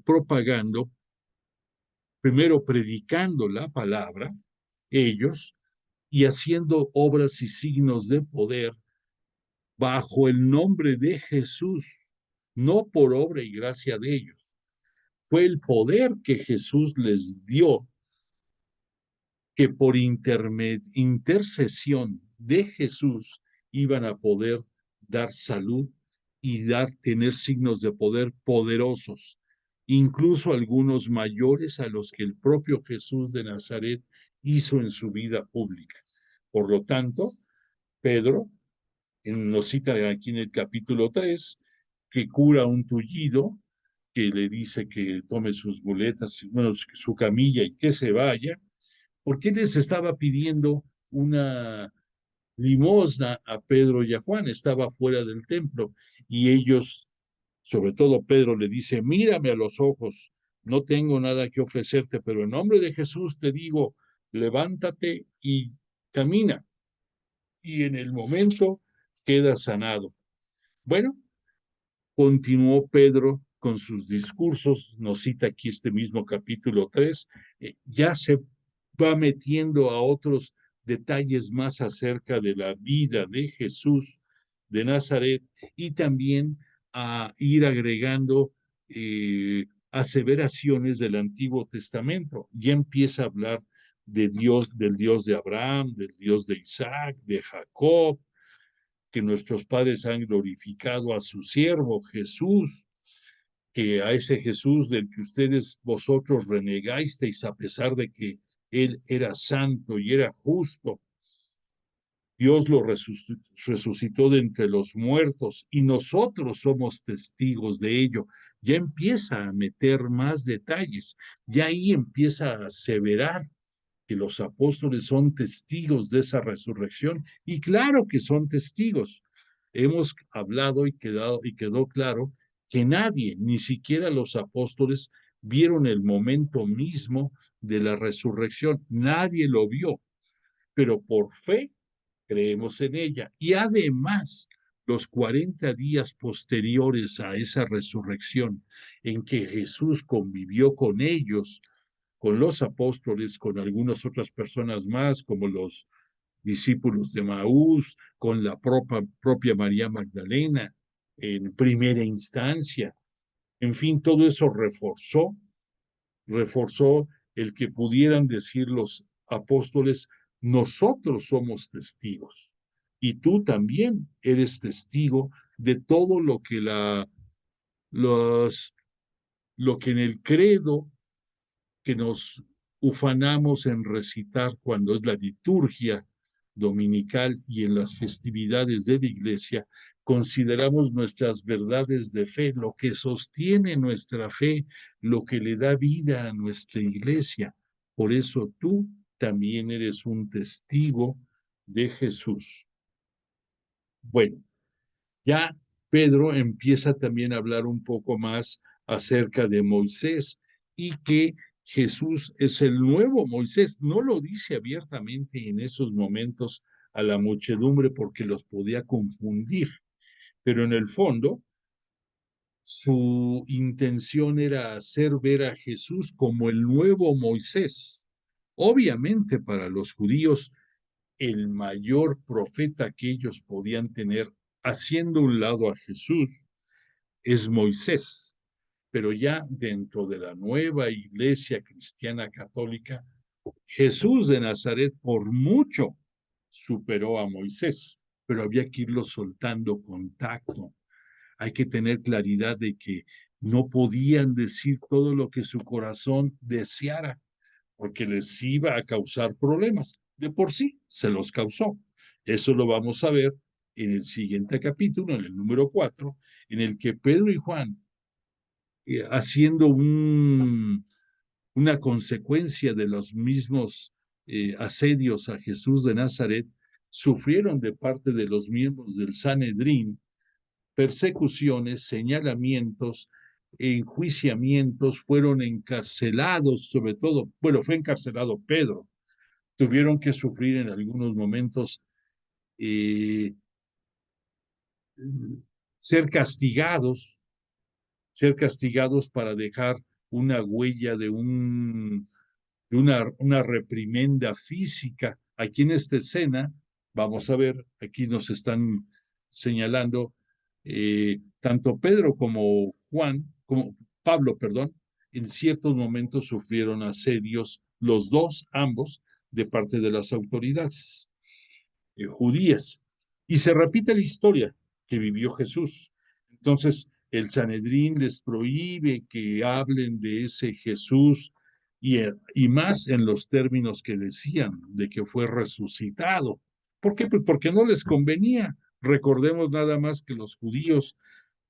propagando, primero predicando la palabra, ellos, y haciendo obras y signos de poder bajo el nombre de Jesús, no por obra y gracia de ellos. Fue el poder que Jesús les dio, que por intercesión de Jesús iban a poder dar salud y tener signos de poder poderosos, incluso algunos mayores a los que el propio Jesús de Nazaret hizo en su vida pública. Por lo tanto, Pedro nos cita aquí en el capítulo 3 que cura un tullido, que le dice que tome sus muletas, bueno, su camilla y que se vaya, porque les estaba pidiendo una limosna a Pedro y a Juan. Estaba fuera del templo, y ellos, sobre todo Pedro, le dice: mírame a los ojos, no tengo nada que ofrecerte, pero en nombre de Jesús te digo, levántate y camina. Y en el momento queda sanado. Bueno, continuó Pedro con sus discursos, nos cita aquí este mismo capítulo 3, ya se va metiendo a otros detalles más acerca de la vida de Jesús de Nazaret, y también a ir agregando aseveraciones del Antiguo Testamento. Ya empieza a hablar de Dios, del Dios de Abraham, del Dios de Isaac, de Jacob, que nuestros padres han glorificado a su siervo Jesús, que a ese Jesús del que vosotros renegasteis a pesar de que él era santo y era justo, Dios lo resucitó de entre los muertos, y nosotros somos testigos de ello. Ya empieza a meter más detalles, ya ahí empieza a aseverar que los apóstoles son testigos de esa resurrección, y claro que son testigos. Hemos hablado y quedó claro que nadie, ni siquiera los apóstoles, vieron el momento mismo de la resurrección. Nadie lo vio, pero por fe creemos en ella. Y además, los 40 días posteriores a esa resurrección, en que Jesús convivió con ellos, con los apóstoles, con algunas otras personas más, como los discípulos de Maús, con la propia María Magdalena en primera instancia. En fin, todo eso reforzó el que pudieran decir los apóstoles: nosotros somos testigos, y tú también eres testigo de todo lo que la lo que en el credo que nos ufanamos en recitar cuando es la liturgia dominical y en las festividades de la iglesia, consideramos nuestras verdades de fe, lo que sostiene nuestra fe, lo que le da vida a nuestra iglesia. Por eso tú también eres un testigo de Jesús. Bueno, ya Pedro empieza también a hablar un poco más acerca de Moisés y que Jesús es el nuevo Moisés. No lo dice abiertamente en esos momentos a la muchedumbre porque los podía confundir, pero en el fondo su intención era hacer ver a Jesús como el nuevo Moisés. Obviamente para los judíos el mayor profeta que ellos podían tener haciendo un lado a Jesús es Moisés, pero ya dentro de la nueva iglesia cristiana católica, Jesús de Nazaret por mucho superó a Moisés, pero había que irlo soltando contacto. Hay que tener claridad de que no podían decir todo lo que su corazón deseara, porque les iba a causar problemas. De por sí se los causó. Eso lo vamos a ver en el siguiente capítulo, en el número 4, en el que Pedro y Juan, haciendo una consecuencia de los mismos asedios a Jesús de Nazaret, sufrieron de parte de los miembros del Sanedrín persecuciones, señalamientos, enjuiciamientos, fueron encarcelados, sobre todo, bueno, fue encarcelado Pedro, tuvieron que sufrir en algunos momentos eh, ser castigados, ser castigados para dejar una huella de una reprimenda física. Aquí en esta escena, vamos a ver, aquí nos están señalando tanto Pedro como Juan, como Pablo, perdón, en ciertos momentos sufrieron asedios, los dos, ambos, de parte de las autoridades judías. Y se repite la historia que vivió Jesús. Entonces, el Sanedrín les prohíbe que hablen de ese Jesús y más en los términos que decían, de que fue resucitado. ¿Por qué? Pues porque no les convenía. Recordemos nada más que los judíos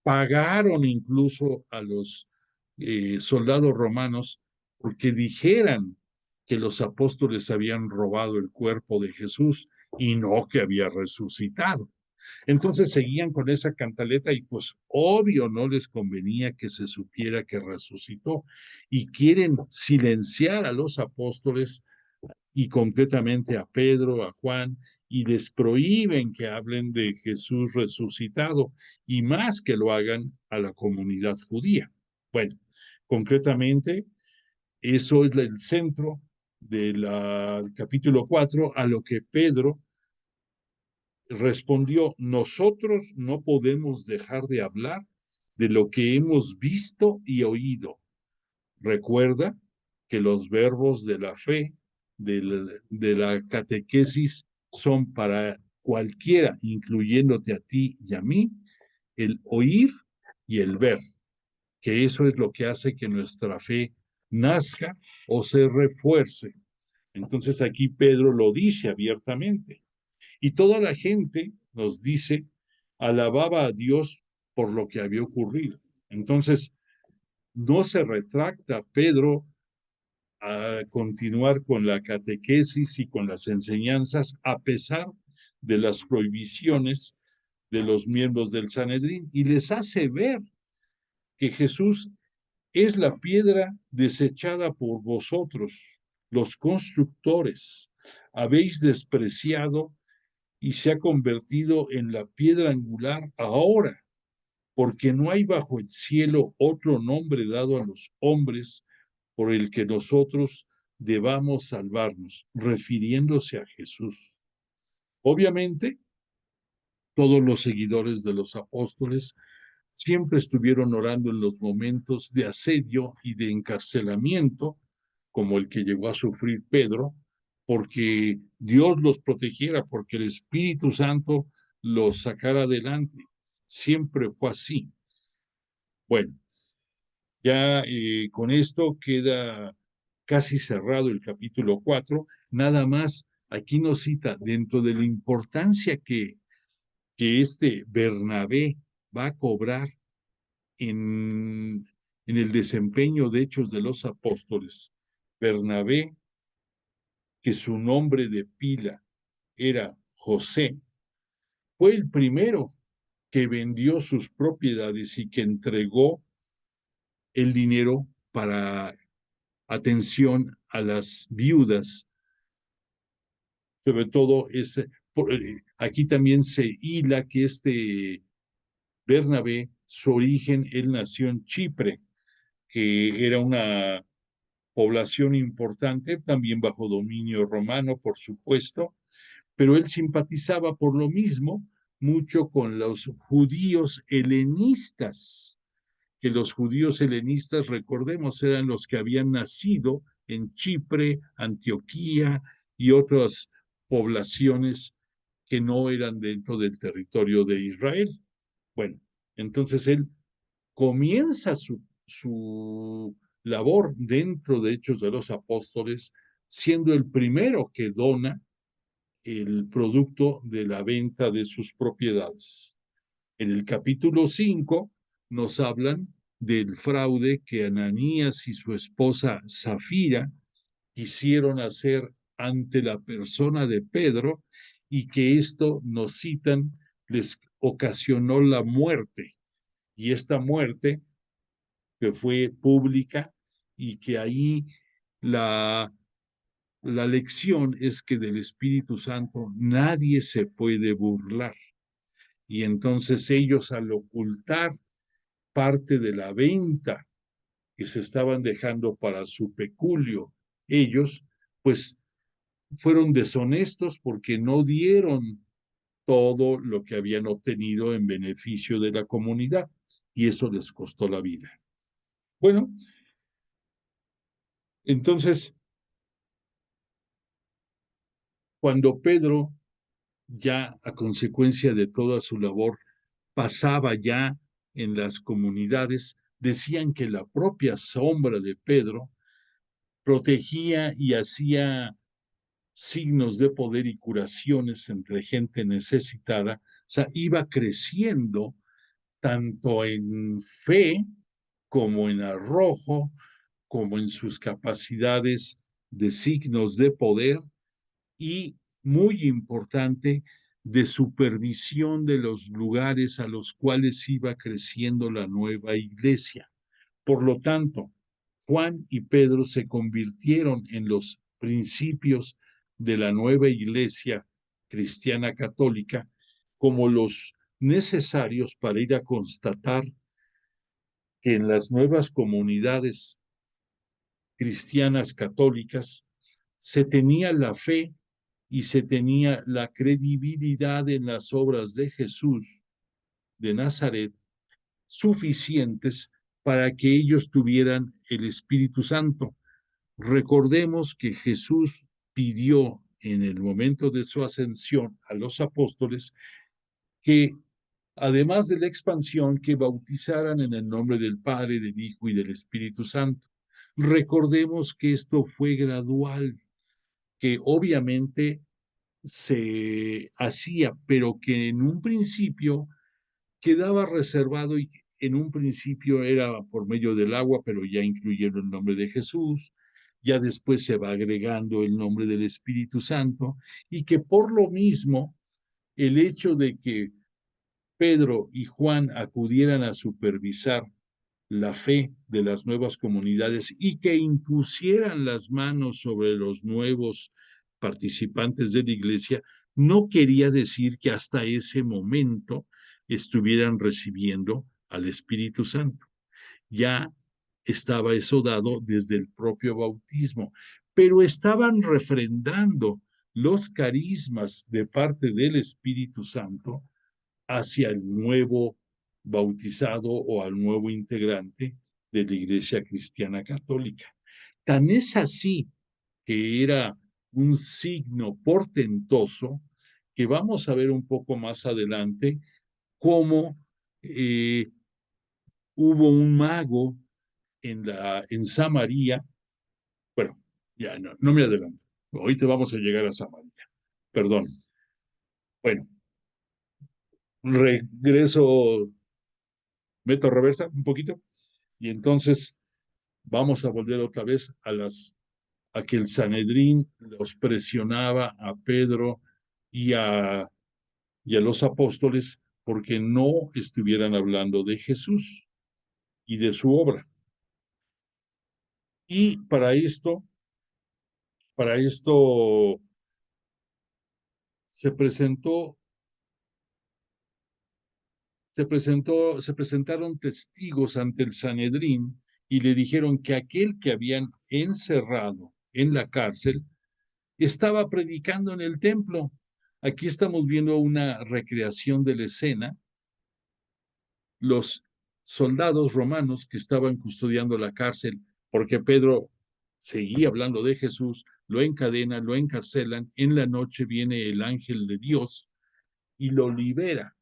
pagaron incluso a los soldados romanos porque dijeran que los apóstoles habían robado el cuerpo de Jesús y no que había resucitado. Entonces seguían con esa cantaleta y pues obvio no les convenía que se supiera que resucitó y quieren silenciar a los apóstoles y concretamente a Pedro, a Juan, y les prohíben que hablen de Jesús resucitado y más que lo hagan a la comunidad judía. Bueno, concretamente, eso es el centro del capítulo 4, a lo que Pedro respondió: nosotros no podemos dejar de hablar de lo que hemos visto y oído. Recuerda que los verbos de la fe, de la catequesis, son para cualquiera, incluyéndote a ti y a mí, el oír y el ver, que eso es lo que hace que nuestra fe nazca o se refuerce. Entonces aquí Pedro lo dice abiertamente. Y toda la gente nos dice, alababa a Dios por lo que había ocurrido. Entonces, no se retracta Pedro a continuar con la catequesis y con las enseñanzas a pesar de las prohibiciones de los miembros del Sanedrín y les hace ver que Jesús es la piedra desechada por vosotros, los constructores. Habéis despreciado y se ha convertido en la piedra angular ahora, porque no hay bajo el cielo otro nombre dado a los hombres por el que nosotros debamos salvarnos, refiriéndose a Jesús. Obviamente, todos los seguidores de los apóstoles siempre estuvieron orando en los momentos de asedio y de encarcelamiento, como el que llegó a sufrir Pedro, porque Dios los protegiera, porque el Espíritu Santo los sacara adelante. Siempre fue así. Bueno, ya con esto queda casi cerrado el capítulo 4. Nada más, aquí nos cita, dentro de la importancia que este Bernabé va a cobrar en el desempeño de Hechos de los Apóstoles. Bernabé, que su nombre de pila era José, fue el primero que vendió sus propiedades y que entregó el dinero para atención a las viudas. Sobre todo, aquí también se hila que este Bernabé, su origen, él nació en Chipre, que era una población importante, también bajo dominio romano, por supuesto, pero él simpatizaba por lo mismo mucho con los judíos helenistas, que los judíos helenistas, recordemos, eran los que habían nacido en Chipre, Antioquía y otras poblaciones que no eran dentro del territorio de Israel. Bueno, entonces él comienza su labor dentro de Hechos de los Apóstoles, siendo el primero que dona el producto de la venta de sus propiedades. En el capítulo 5 nos hablan del fraude que Ananías y su esposa Zafira quisieron hacer ante la persona de Pedro y que esto, nos citan, les ocasionó la muerte. Y esta muerte, que fue pública y que ahí la la lección es que del Espíritu Santo nadie se puede burlar. Y entonces ellos, al ocultar parte de la venta que se estaban dejando para su peculio, ellos pues fueron deshonestos porque no dieron todo lo que habían obtenido en beneficio de la comunidad, y eso les costó la vida. Bueno, entonces, cuando Pedro, ya a consecuencia de toda su labor, pasaba ya en las comunidades, decían que la propia sombra de Pedro protegía y hacía signos de poder y curaciones entre gente necesitada. O sea, iba creciendo tanto en fe como en arrojo, como en sus capacidades de signos de poder y, muy importante, de supervisión de los lugares a los cuales iba creciendo la nueva iglesia. Por lo tanto, Juan y Pedro se convirtieron en los principios de la nueva iglesia cristiana católica como los necesarios para ir a constatar que en las nuevas comunidades cristianas católicas se tenía la fe y se tenía la credibilidad en las obras de Jesús de Nazaret suficientes para que ellos tuvieran el Espíritu Santo. Recordemos que Jesús pidió en el momento de su ascensión a los apóstoles que, además de la expansión, que bautizaran en el nombre del Padre, del Hijo y del Espíritu Santo. Recordemos que esto fue gradual, que obviamente se hacía, pero que en un principio quedaba reservado y en un principio era por medio del agua, pero ya incluyeron el nombre de Jesús, ya después se va agregando el nombre del Espíritu Santo, y que por lo mismo el hecho de que Pedro y Juan acudieran a supervisar la fe de las nuevas comunidades y que impusieran las manos sobre los nuevos participantes de la iglesia, no quería decir que hasta ese momento estuvieran recibiendo al Espíritu Santo. Ya estaba eso dado desde el propio bautismo, pero estaban refrendando los carismas de parte del Espíritu Santo hacia el nuevo bautizado o al nuevo integrante de la Iglesia Cristiana Católica. Tan es así que era un signo portentoso que vamos a ver un poco más adelante cómo hubo un mago en Samaria. Bueno, ya no me adelanto. Ahorita vamos a llegar a Samaria. Perdón. Bueno, regreso, meto reversa un poquito y entonces vamos a volver otra vez a que el Sanedrín los presionaba a Pedro y y a los apóstoles porque no estuvieran hablando de Jesús y de su obra. Y para esto se presentó, se presentaron testigos ante el Sanedrín y le dijeron que aquel que habían encerrado en la cárcel estaba predicando en el templo. Aquí estamos viendo una recreación de la escena. Los soldados romanos que estaban custodiando la cárcel, porque Pedro seguía hablando de Jesús, lo encadenan, lo encarcelan. En la noche viene el ángel de Dios y lo libera.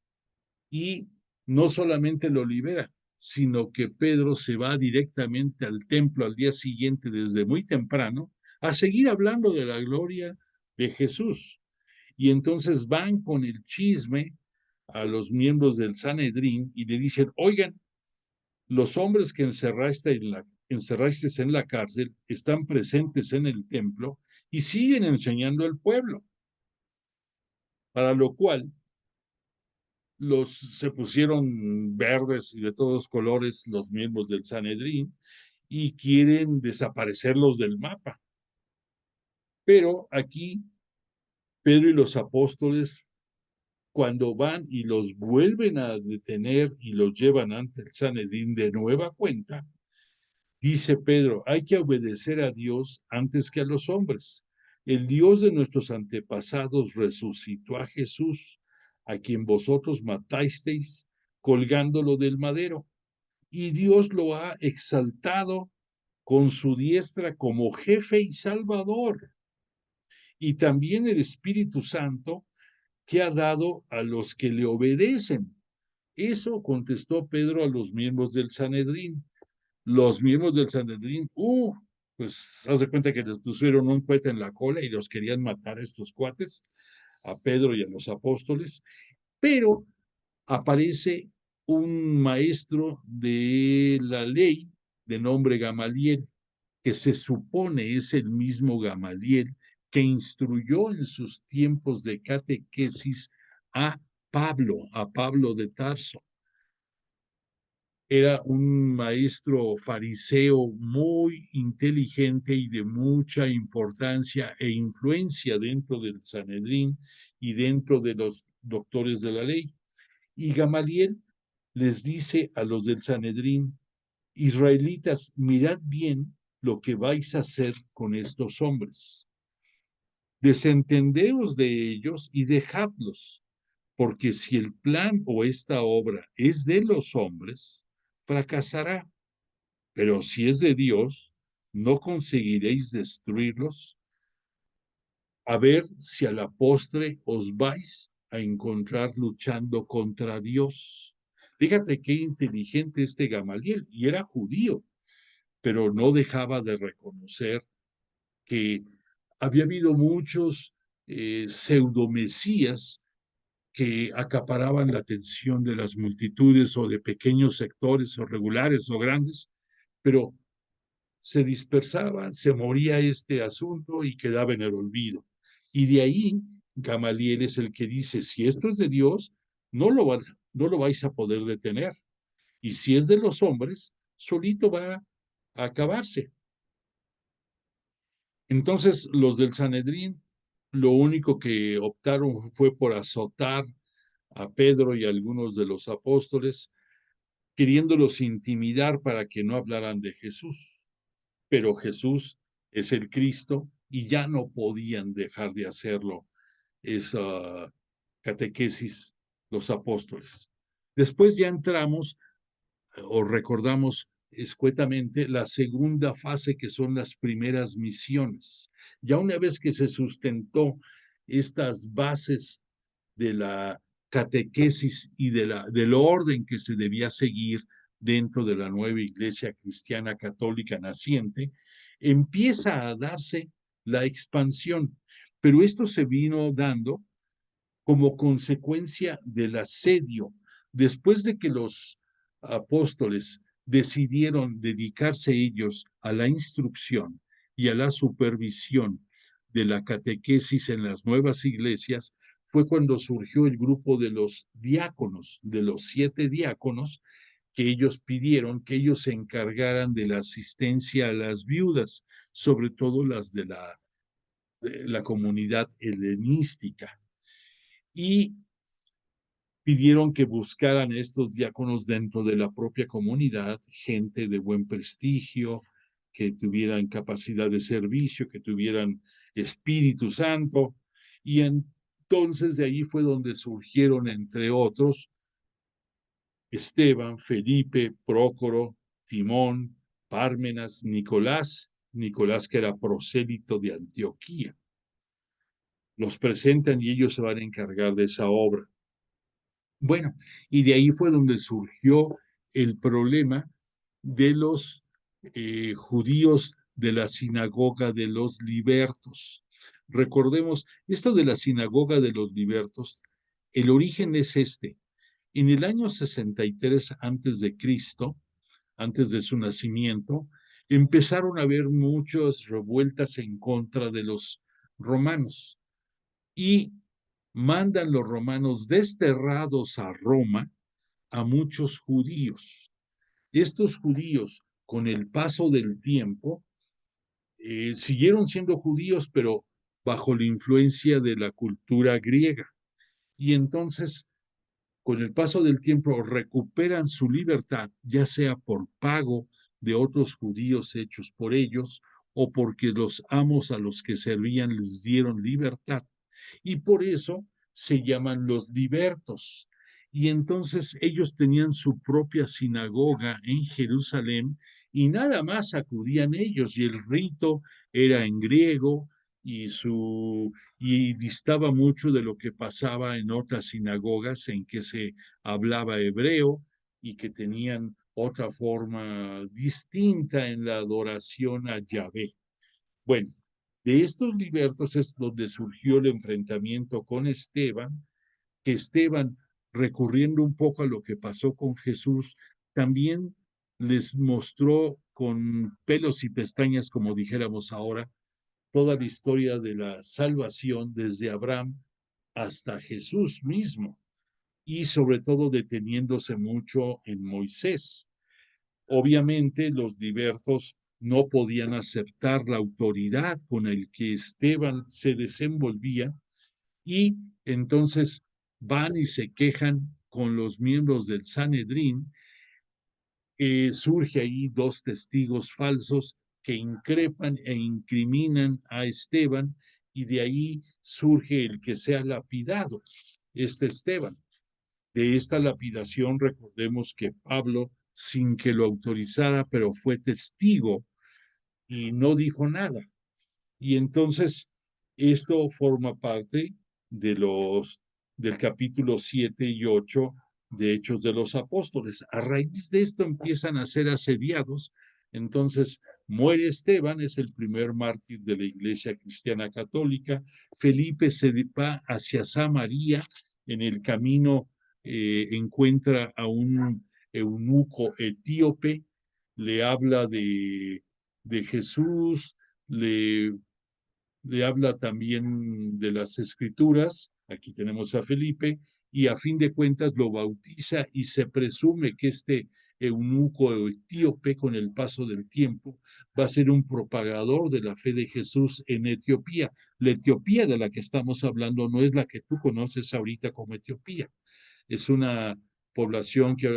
Y no solamente lo libera, sino que Pedro se va directamente al templo al día siguiente desde muy temprano a seguir hablando de la gloria de Jesús. Y entonces van con el chisme a los miembros del Sanedrín y le dicen, oigan, los hombres que encerrasteis en la cárcel están presentes en el templo y siguen enseñando al pueblo. Para lo cual se pusieron verdes y de todos colores los miembros del Sanedrín y quieren desaparecerlos del mapa. Pero aquí Pedro y los apóstoles, cuando van y los vuelven a detener y los llevan ante el Sanedrín de nueva cuenta, dice Pedro, hay que obedecer a Dios antes que a los hombres. El Dios de nuestros antepasados resucitó a Jesús, a quien vosotros matasteis colgándolo del madero, y Dios lo ha exaltado con su diestra como jefe y salvador. Y también el Espíritu Santo que ha dado a los que le obedecen. Eso contestó Pedro a los miembros del Sanedrín. Los miembros del Sanedrín, pues haz de cuenta que les pusieron un cohete en la cola y los querían matar a estos cuates, a Pedro y a los apóstoles, pero aparece un maestro de la ley de nombre Gamaliel, que se supone es el mismo Gamaliel que instruyó en sus tiempos de catequesis a Pablo de Tarso. Era un maestro fariseo muy inteligente y de mucha importancia e influencia dentro del Sanedrín y dentro de los doctores de la ley. Y Gamaliel les dice a los del Sanedrín, israelitas, mirad bien lo que vais a hacer con estos hombres. Desentendeos de ellos y dejadlos, porque si el plan o esta obra es de los hombres, fracasará. Pero si es de Dios, no conseguiréis destruirlos. A ver si a la postre os vais a encontrar luchando contra Dios. Fíjate qué inteligente este Gamaliel, y era judío, pero no dejaba de reconocer que había habido muchos pseudomesías que acaparaban la atención de las multitudes o de pequeños sectores o regulares o grandes, pero se dispersaban, se moría este asunto y quedaba en el olvido. Y de ahí Gamaliel es el que dice, si esto es de Dios, no lo vais a poder detener. Y si es de los hombres, solito va a acabarse. Entonces los del Sanedrín, lo único que optaron fue por azotar a Pedro y a algunos de los apóstoles, queriéndolos intimidar para que no hablaran de Jesús. Pero Jesús es el Cristo y ya no podían dejar de hacerlo esa catequesis los apóstoles. Después ya entramos o recordamos escuetamente la segunda fase, que son las primeras misiones. Ya una vez que se sustentó estas bases de la catequesis y del orden que se debía seguir dentro de la nueva iglesia cristiana católica naciente, empieza a darse la expansión, pero esto se vino dando como consecuencia del asedio. Después de que los apóstoles decidieron dedicarse ellos a la instrucción y a la supervisión de la catequesis en las nuevas iglesias, fue cuando surgió el grupo de los diáconos, de los 7 diáconos, que ellos pidieron que ellos se encargaran de la asistencia a las viudas, sobre todo las de la comunidad helenística. Y pidieron que buscaran estos diáconos dentro de la propia comunidad, gente de buen prestigio, que tuvieran capacidad de servicio, que tuvieran Espíritu Santo. Y entonces de ahí fue donde surgieron, entre otros, Esteban, Felipe, Prócoro, Timón, Pármenas, Nicolás que era prosélito de Antioquía. Los presentan y ellos se van a encargar de esa obra. Bueno, y de ahí fue donde surgió el problema de los judíos de la sinagoga de los libertos. Recordemos, esto de la sinagoga de los libertos, el origen es este. En el año 63 antes de Cristo, antes de su nacimiento, empezaron a haber muchas revueltas en contra de los romanos y mandan los romanos desterrados a Roma a muchos judíos. Estos judíos, con el paso del tiempo, siguieron siendo judíos, pero bajo la influencia de la cultura griega. Y entonces, con el paso del tiempo, recuperan su libertad, ya sea por pago de otros judíos hechos por ellos, o porque los amos a los que servían les dieron libertad. Y por eso se llaman los libertos. Y entonces ellos tenían su propia sinagoga en Jerusalén y nada más acudían ellos y el rito era en griego y distaba mucho de lo que pasaba en otras sinagogas en que se hablaba hebreo y que tenían otra forma distinta en la adoración a Yahvé. Bueno, de estos libertos es donde surgió el enfrentamiento con Esteban, que Esteban, recurriendo un poco a lo que pasó con Jesús, también les mostró con pelos y pestañas, como dijéramos ahora, toda la historia de la salvación desde Abraham hasta Jesús mismo, y sobre todo deteniéndose mucho en Moisés. Obviamente los libertos no podían aceptar la autoridad con el que Esteban se desenvolvía y entonces van y se quejan con los miembros del Sanedrín. Surge ahí 2 testigos falsos que increpan e incriminan a Esteban y de ahí surge el que sea lapidado, Esteban. De esta lapidación recordemos que Pablo, sin que lo autorizara, pero fue testigo y no dijo nada. Y entonces esto forma parte de del capítulo 7 y 8 de Hechos de los Apóstoles. A raíz de esto empiezan a ser asediados. Entonces muere Esteban, es el primer mártir de la Iglesia Cristiana Católica. Felipe se va hacia Samaria. En el camino encuentra a un eunuco etíope, le habla de Jesús, le habla también de las escrituras, aquí tenemos a Felipe, y a fin de cuentas lo bautiza y se presume que este eunuco etíope con el paso del tiempo va a ser un propagador de la fe de Jesús en Etiopía. La Etiopía de la que estamos hablando no es la que tú conoces ahorita como Etiopía, es una población que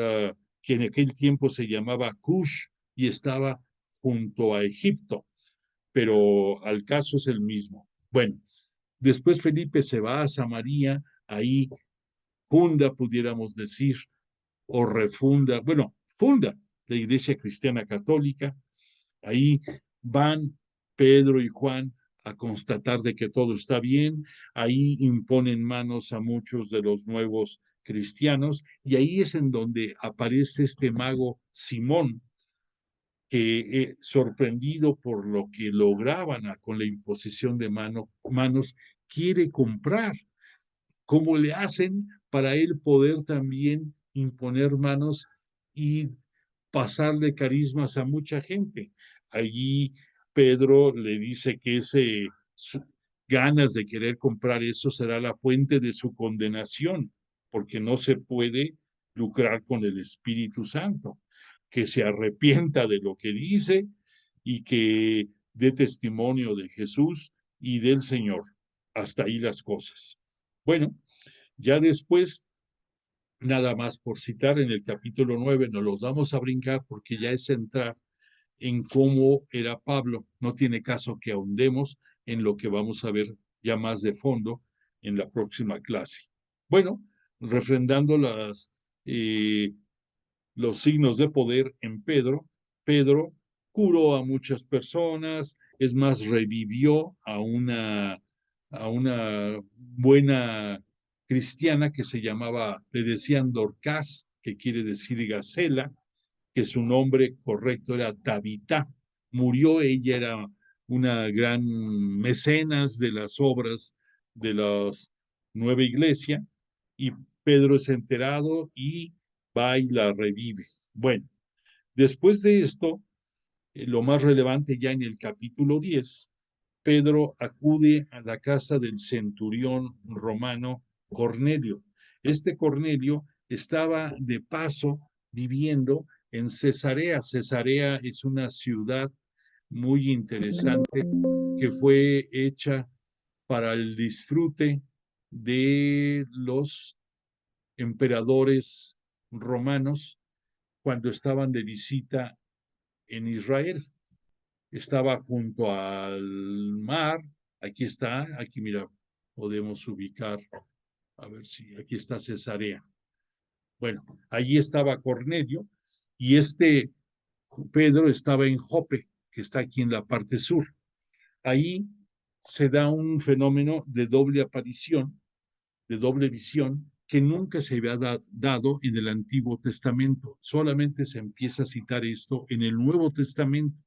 en aquel tiempo se llamaba Kush y estaba junto a Egipto, pero al caso es el mismo. Bueno, después Felipe se va a Samaria, ahí funda, pudiéramos decir, o refunda, bueno, funda la Iglesia Cristiana Católica, ahí van Pedro y Juan a constatar de que todo está bien, ahí imponen manos a muchos de los nuevos cristianos, y ahí es en donde aparece este mago Simón, que sorprendido por lo que lograban con la imposición de manos, quiere comprar. ¿Cómo le hacen para él poder también imponer manos y pasarle carismas a mucha gente? Allí Pedro le dice que ganas de querer comprar eso será la fuente de su condenación, porque no se puede lucrar con el Espíritu Santo, que se arrepienta de lo que dice y que dé testimonio de Jesús y del Señor. Hasta ahí las cosas. Bueno, ya después, nada más por citar, en el capítulo 9, nos los vamos a brincar porque ya es entrar en cómo era Pablo. No tiene caso que ahondemos en lo que vamos a ver ya más de fondo en la próxima clase. Bueno, refrendando los signos de poder en Pedro, Pedro curó a muchas personas, es más, revivió a una buena cristiana que se llamaba, le decían Dorcas, que quiere decir Gacela, que su nombre correcto era Tabitá. Murió, ella era una gran mecenas de las obras de la nueva iglesia, y Pedro es enterado y va y la revive. Bueno, después de esto, lo más relevante ya en el capítulo 10, Pedro acude a la casa del centurión romano Cornelio. Este Cornelio estaba de paso viviendo en Cesarea. Cesarea es una ciudad muy interesante que fue hecha para el disfrute de los emperadores romanos cuando estaban de visita en Israel. Estaba junto al mar. Aquí está, aquí mira, podemos ubicar, a ver si aquí está Cesarea. Bueno, allí estaba Cornelio, y Pedro estaba en Jope, que está aquí en la parte sur. Ahí se da un fenómeno de doble aparición, de doble visión, que nunca se había dado en el Antiguo Testamento. Solamente se empieza a citar esto en el Nuevo Testamento,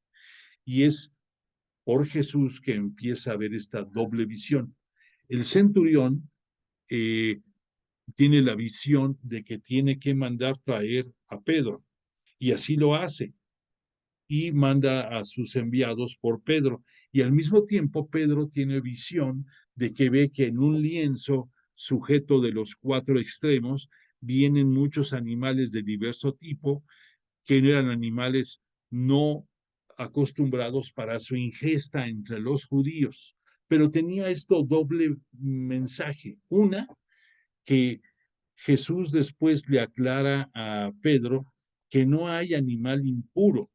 y es por Jesús que empieza a ver esta doble visión. El centurión tiene la visión de que tiene que mandar traer a Pedro, y así lo hace, y manda a sus enviados por Pedro. Y al mismo tiempo Pedro tiene visión de que ve que en un lienzo sujeto de los cuatro extremos vienen muchos animales de diverso tipo, que eran animales no acostumbrados para su ingesta entre los judíos. Pero tenía esto doble mensaje. Una, que Jesús después le aclara a Pedro que no hay animal impuro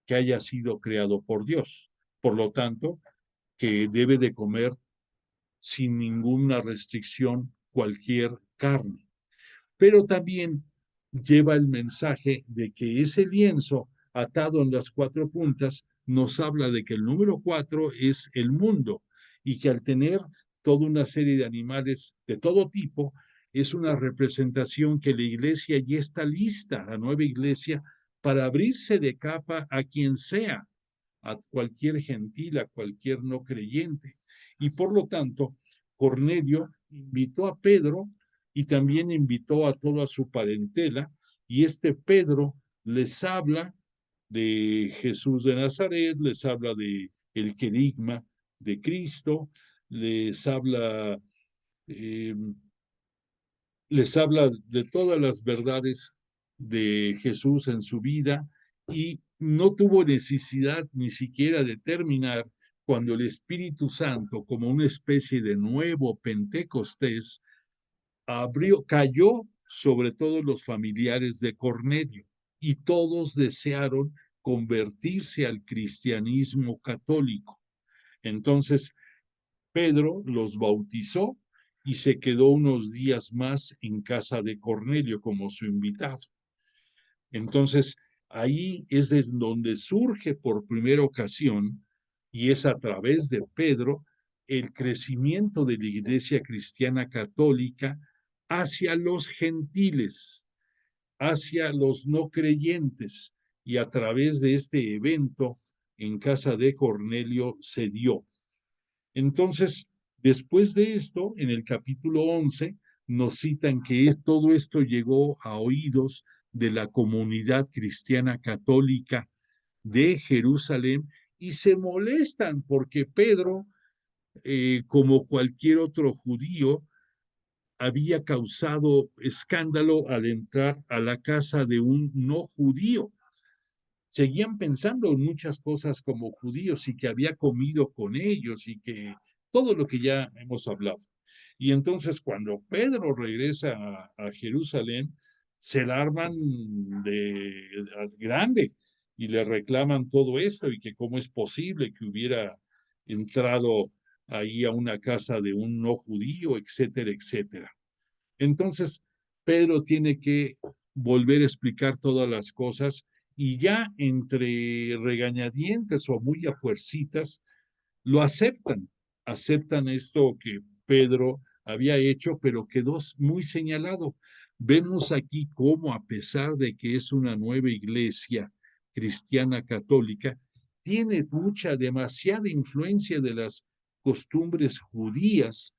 que haya sido creado por Dios. Por lo tanto, que debe de comer sin ninguna restricción cualquier carne. Pero también lleva el mensaje de que ese lienzo atado en las cuatro puntas nos habla de que el número 4 es el mundo, y que al tener toda una serie de animales de todo tipo, es una representación que la iglesia ya está lista, la nueva iglesia, para abrirse de capa a quien sea, a cualquier gentil, a cualquier no creyente. Y por lo tanto, Cornelio invitó a Pedro y también invitó a toda su parentela, y este Pedro les habla de Jesús de Nazaret, les habla de el querigma de Cristo, les habla eh, les habla de todas las verdades de Jesús en su vida, y no tuvo necesidad ni siquiera de terminar cuando el Espíritu Santo, como una especie de nuevo Pentecostés, cayó sobre todos los familiares de Cornelio, y todos desearon convertirse al cristianismo católico. Entonces, Pedro los bautizó y se quedó unos días más en casa de Cornelio como su invitado. Entonces, ahí es de donde surge por primera ocasión, y es a través de Pedro, el crecimiento de la Iglesia Cristiana Católica hacia los gentiles, hacia los no creyentes, y a través de este evento en casa de Cornelio se dio. Entonces, después de esto, en el capítulo 11, nos citan que todo esto llegó a oídos de la comunidad cristiana católica de Jerusalén y se molestan porque Pedro, como cualquier otro judío, había causado escándalo al entrar a la casa de un no judío. Seguían pensando en muchas cosas como judíos y que había comido con ellos y que todo lo que ya hemos hablado. Y entonces cuando Pedro regresa a Jerusalén, se la arman de grande y le reclaman todo esto y que cómo es posible que hubiera entrado ahí a una casa de un no judío, etcétera, etcétera. Entonces, Pedro tiene que volver a explicar todas las cosas y ya entre regañadientes o muy a fuercitas, lo aceptan esto que Pedro había hecho, pero quedó muy señalado. Vemos aquí cómo a pesar de que es una nueva iglesia cristiana católica, tiene demasiada influencia de las costumbres judías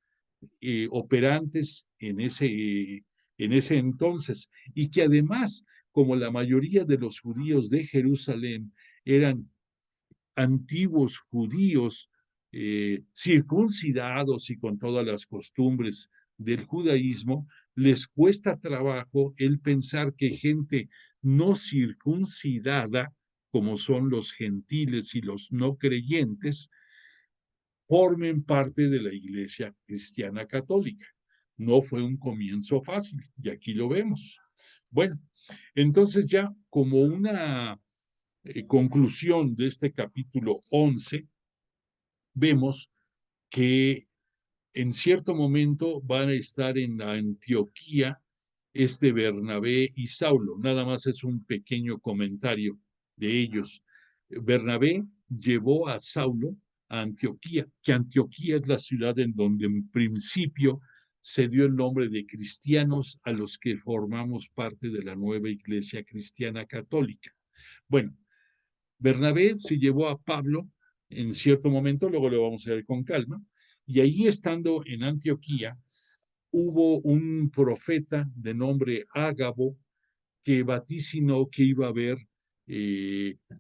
operantes en ese entonces, y que además, como la mayoría de los judíos de Jerusalén eran antiguos judíos circuncidados y con todas las costumbres del judaísmo, les cuesta trabajo el pensar que gente no circuncidada, como son los gentiles y los no creyentes, formen parte de la Iglesia Cristiana Católica. No fue un comienzo fácil, y aquí lo vemos. Bueno, entonces ya como una conclusión de este capítulo 11, vemos que en cierto momento van a estar en Antioquía Bernabé y Saulo. Nada más es un pequeño comentario de ellos. Bernabé llevó a Saulo a Antioquía, que Antioquía es la ciudad en donde en principio se dio el nombre de cristianos a los que formamos parte de la nueva iglesia cristiana católica. Bueno, Bernabé se llevó a Pablo en cierto momento, luego lo vamos a ver con calma, y ahí estando en Antioquía, hubo un profeta de nombre Ágabo que vaticinó que iba a haber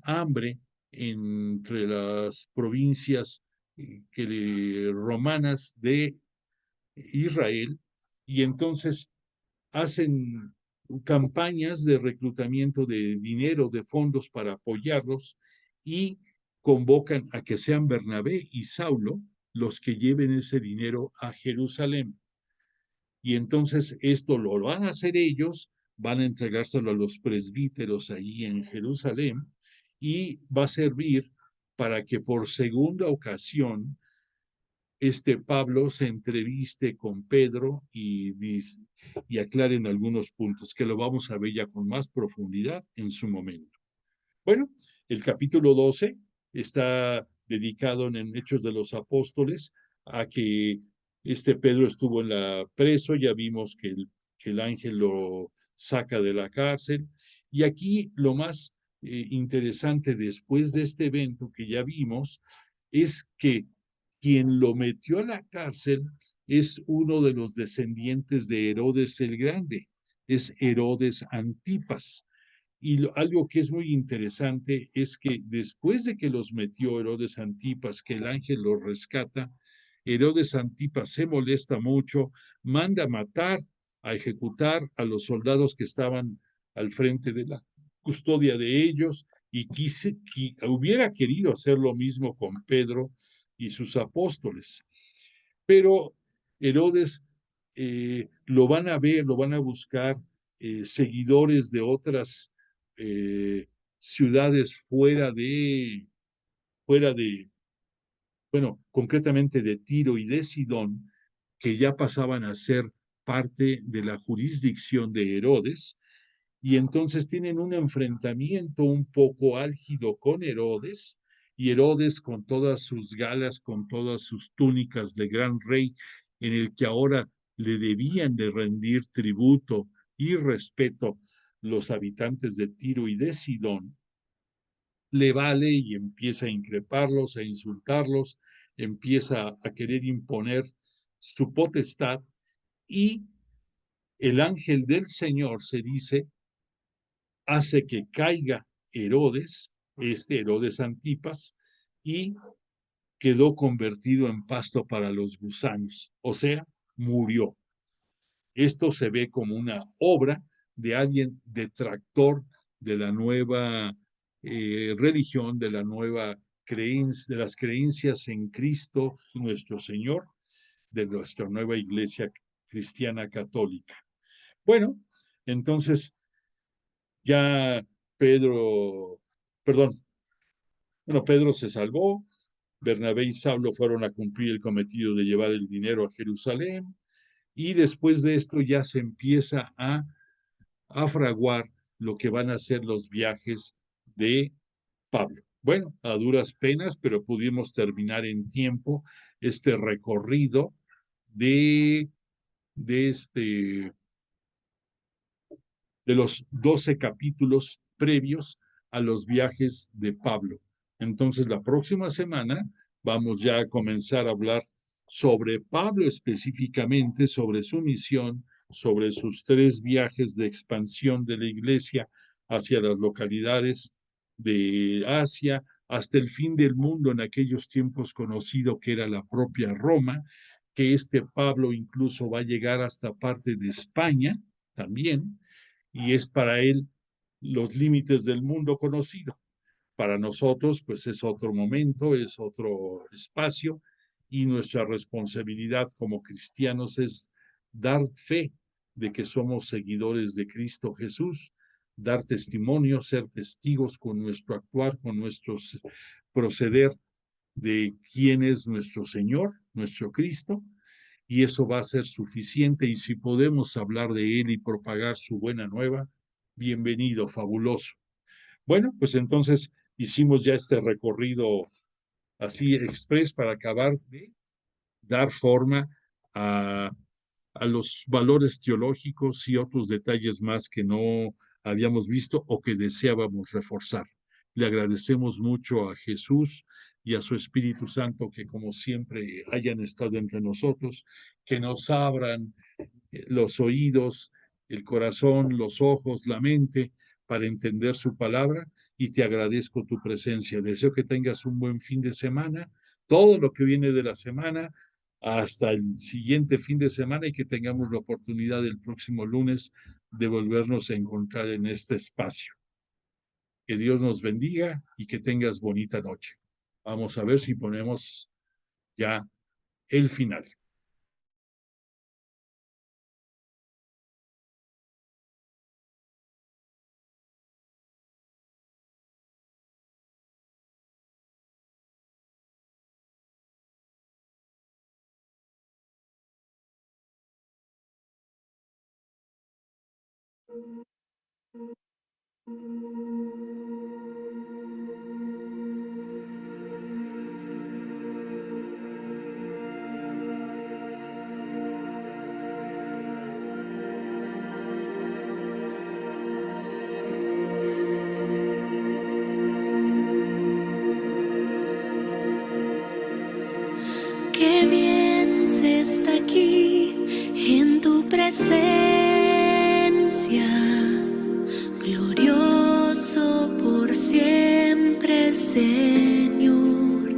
hambre entre las provincias romanas de Israel, y entonces hacen campañas de reclutamiento de dinero, de fondos para apoyarlos, y convocan a que sean Bernabé y Saulo los que lleven ese dinero a Jerusalén. Y entonces esto lo van a hacer ellos, van a entregárselo a los presbíteros ahí en Jerusalén, y va a servir para que por segunda ocasión Pablo se entreviste con Pedro y aclaren algunos puntos que lo vamos a ver ya con más profundidad en su momento. Bueno, el capítulo 12 está dedicado en Hechos de los Apóstoles a que Pedro estuvo en la preso, ya vimos que el ángel lo saca de la cárcel, y aquí lo más interesante después de este evento que ya vimos es que quien lo metió a la cárcel es uno de los descendientes de Herodes el Grande, es Herodes Antipas. Y algo que es muy interesante es que después de que los metió Herodes Antipas, que el ángel los rescata, Herodes Antipas se molesta mucho, manda matar, a ejecutar a los soldados que estaban al frente de la custodia de ellos, y hubiera querido hacer lo mismo con Pedro y sus apóstoles. Pero Herodes lo van a ver, lo van a buscar seguidores de otras ciudades bueno, concretamente de Tiro y de Sidón, que ya pasaban a ser parte de la jurisdicción de Herodes, y entonces tienen un enfrentamiento un poco álgido con Herodes, y Herodes con todas sus galas, con todas sus túnicas de gran rey, en el que ahora le debían de rendir tributo y respeto los habitantes de Tiro y de Sidón, le vale y empieza a increparlos, a insultarlos, empieza a querer imponer su potestad, y el ángel del Señor, se dice, hace que caiga Herodes, Herodes Antipas, y quedó convertido en pasto para los gusanos, o sea, murió. Esto se ve como una obra de alguien detractor de la nueva religión, de la nueva creencia, de las creencias en Cristo nuestro Señor, de nuestra nueva iglesia cristiana católica. Bueno, entonces ya Pedro, perdón, bueno, Pedro se salvó, Bernabé y Saulo fueron a cumplir el cometido de llevar el dinero a Jerusalén, y después de esto ya se empieza a fraguar lo que van a ser los viajes de Pablo. Bueno, a duras penas, pero pudimos terminar en tiempo este recorrido de los 12 capítulos previos a los viajes de Pablo. Entonces, la próxima semana vamos ya a comenzar a hablar sobre Pablo específicamente, sobre su misión, sobre sus 3 viajes de expansión de la iglesia hacia las localidades de Asia, hasta el fin del mundo, en aquellos tiempos conocido que era la propia Roma, que Pablo incluso va a llegar hasta parte de España también, y es para él los límites del mundo conocido. Para nosotros, pues es otro momento, es otro espacio, y nuestra responsabilidad como cristianos es dar fe de que somos seguidores de Cristo Jesús, dar testimonio, ser testigos con nuestro actuar, con nuestro proceder de quién es nuestro Señor, nuestro Cristo, y eso va a ser suficiente. Y si podemos hablar de Él y propagar su buena nueva, bienvenido, fabuloso. Bueno, pues entonces hicimos ya este recorrido así express para acabar de dar forma a, los valores teológicos y otros detalles más que no habíamos visto o que deseábamos reforzar. Le agradecemos mucho a Jesús y a su Espíritu Santo que, como siempre, hayan estado entre nosotros, que nos abran los oídos, el corazón, los ojos, la mente, para entender su palabra, y te agradezco tu presencia. Deseo que tengas un buen fin de semana, todo lo que viene de la semana, hasta el siguiente fin de semana, y que tengamos la oportunidad el próximo lunes de volvernos a encontrar en este espacio. Que Dios nos bendiga y que tengas bonita noche. Vamos a ver si ponemos ya el final. Qué bien se está aquí en tu presencia, glorioso por siempre, Señor.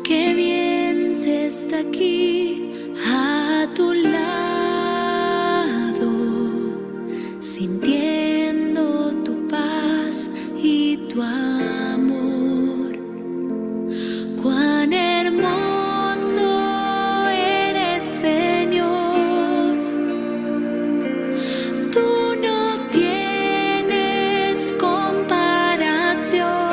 Qué bien se está aquí a tu lado, sintiendo tu paz y tu amor. Cuán hermoso eres, Señor. Tú no tienes comparación.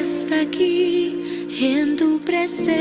está aquí en tu presencia.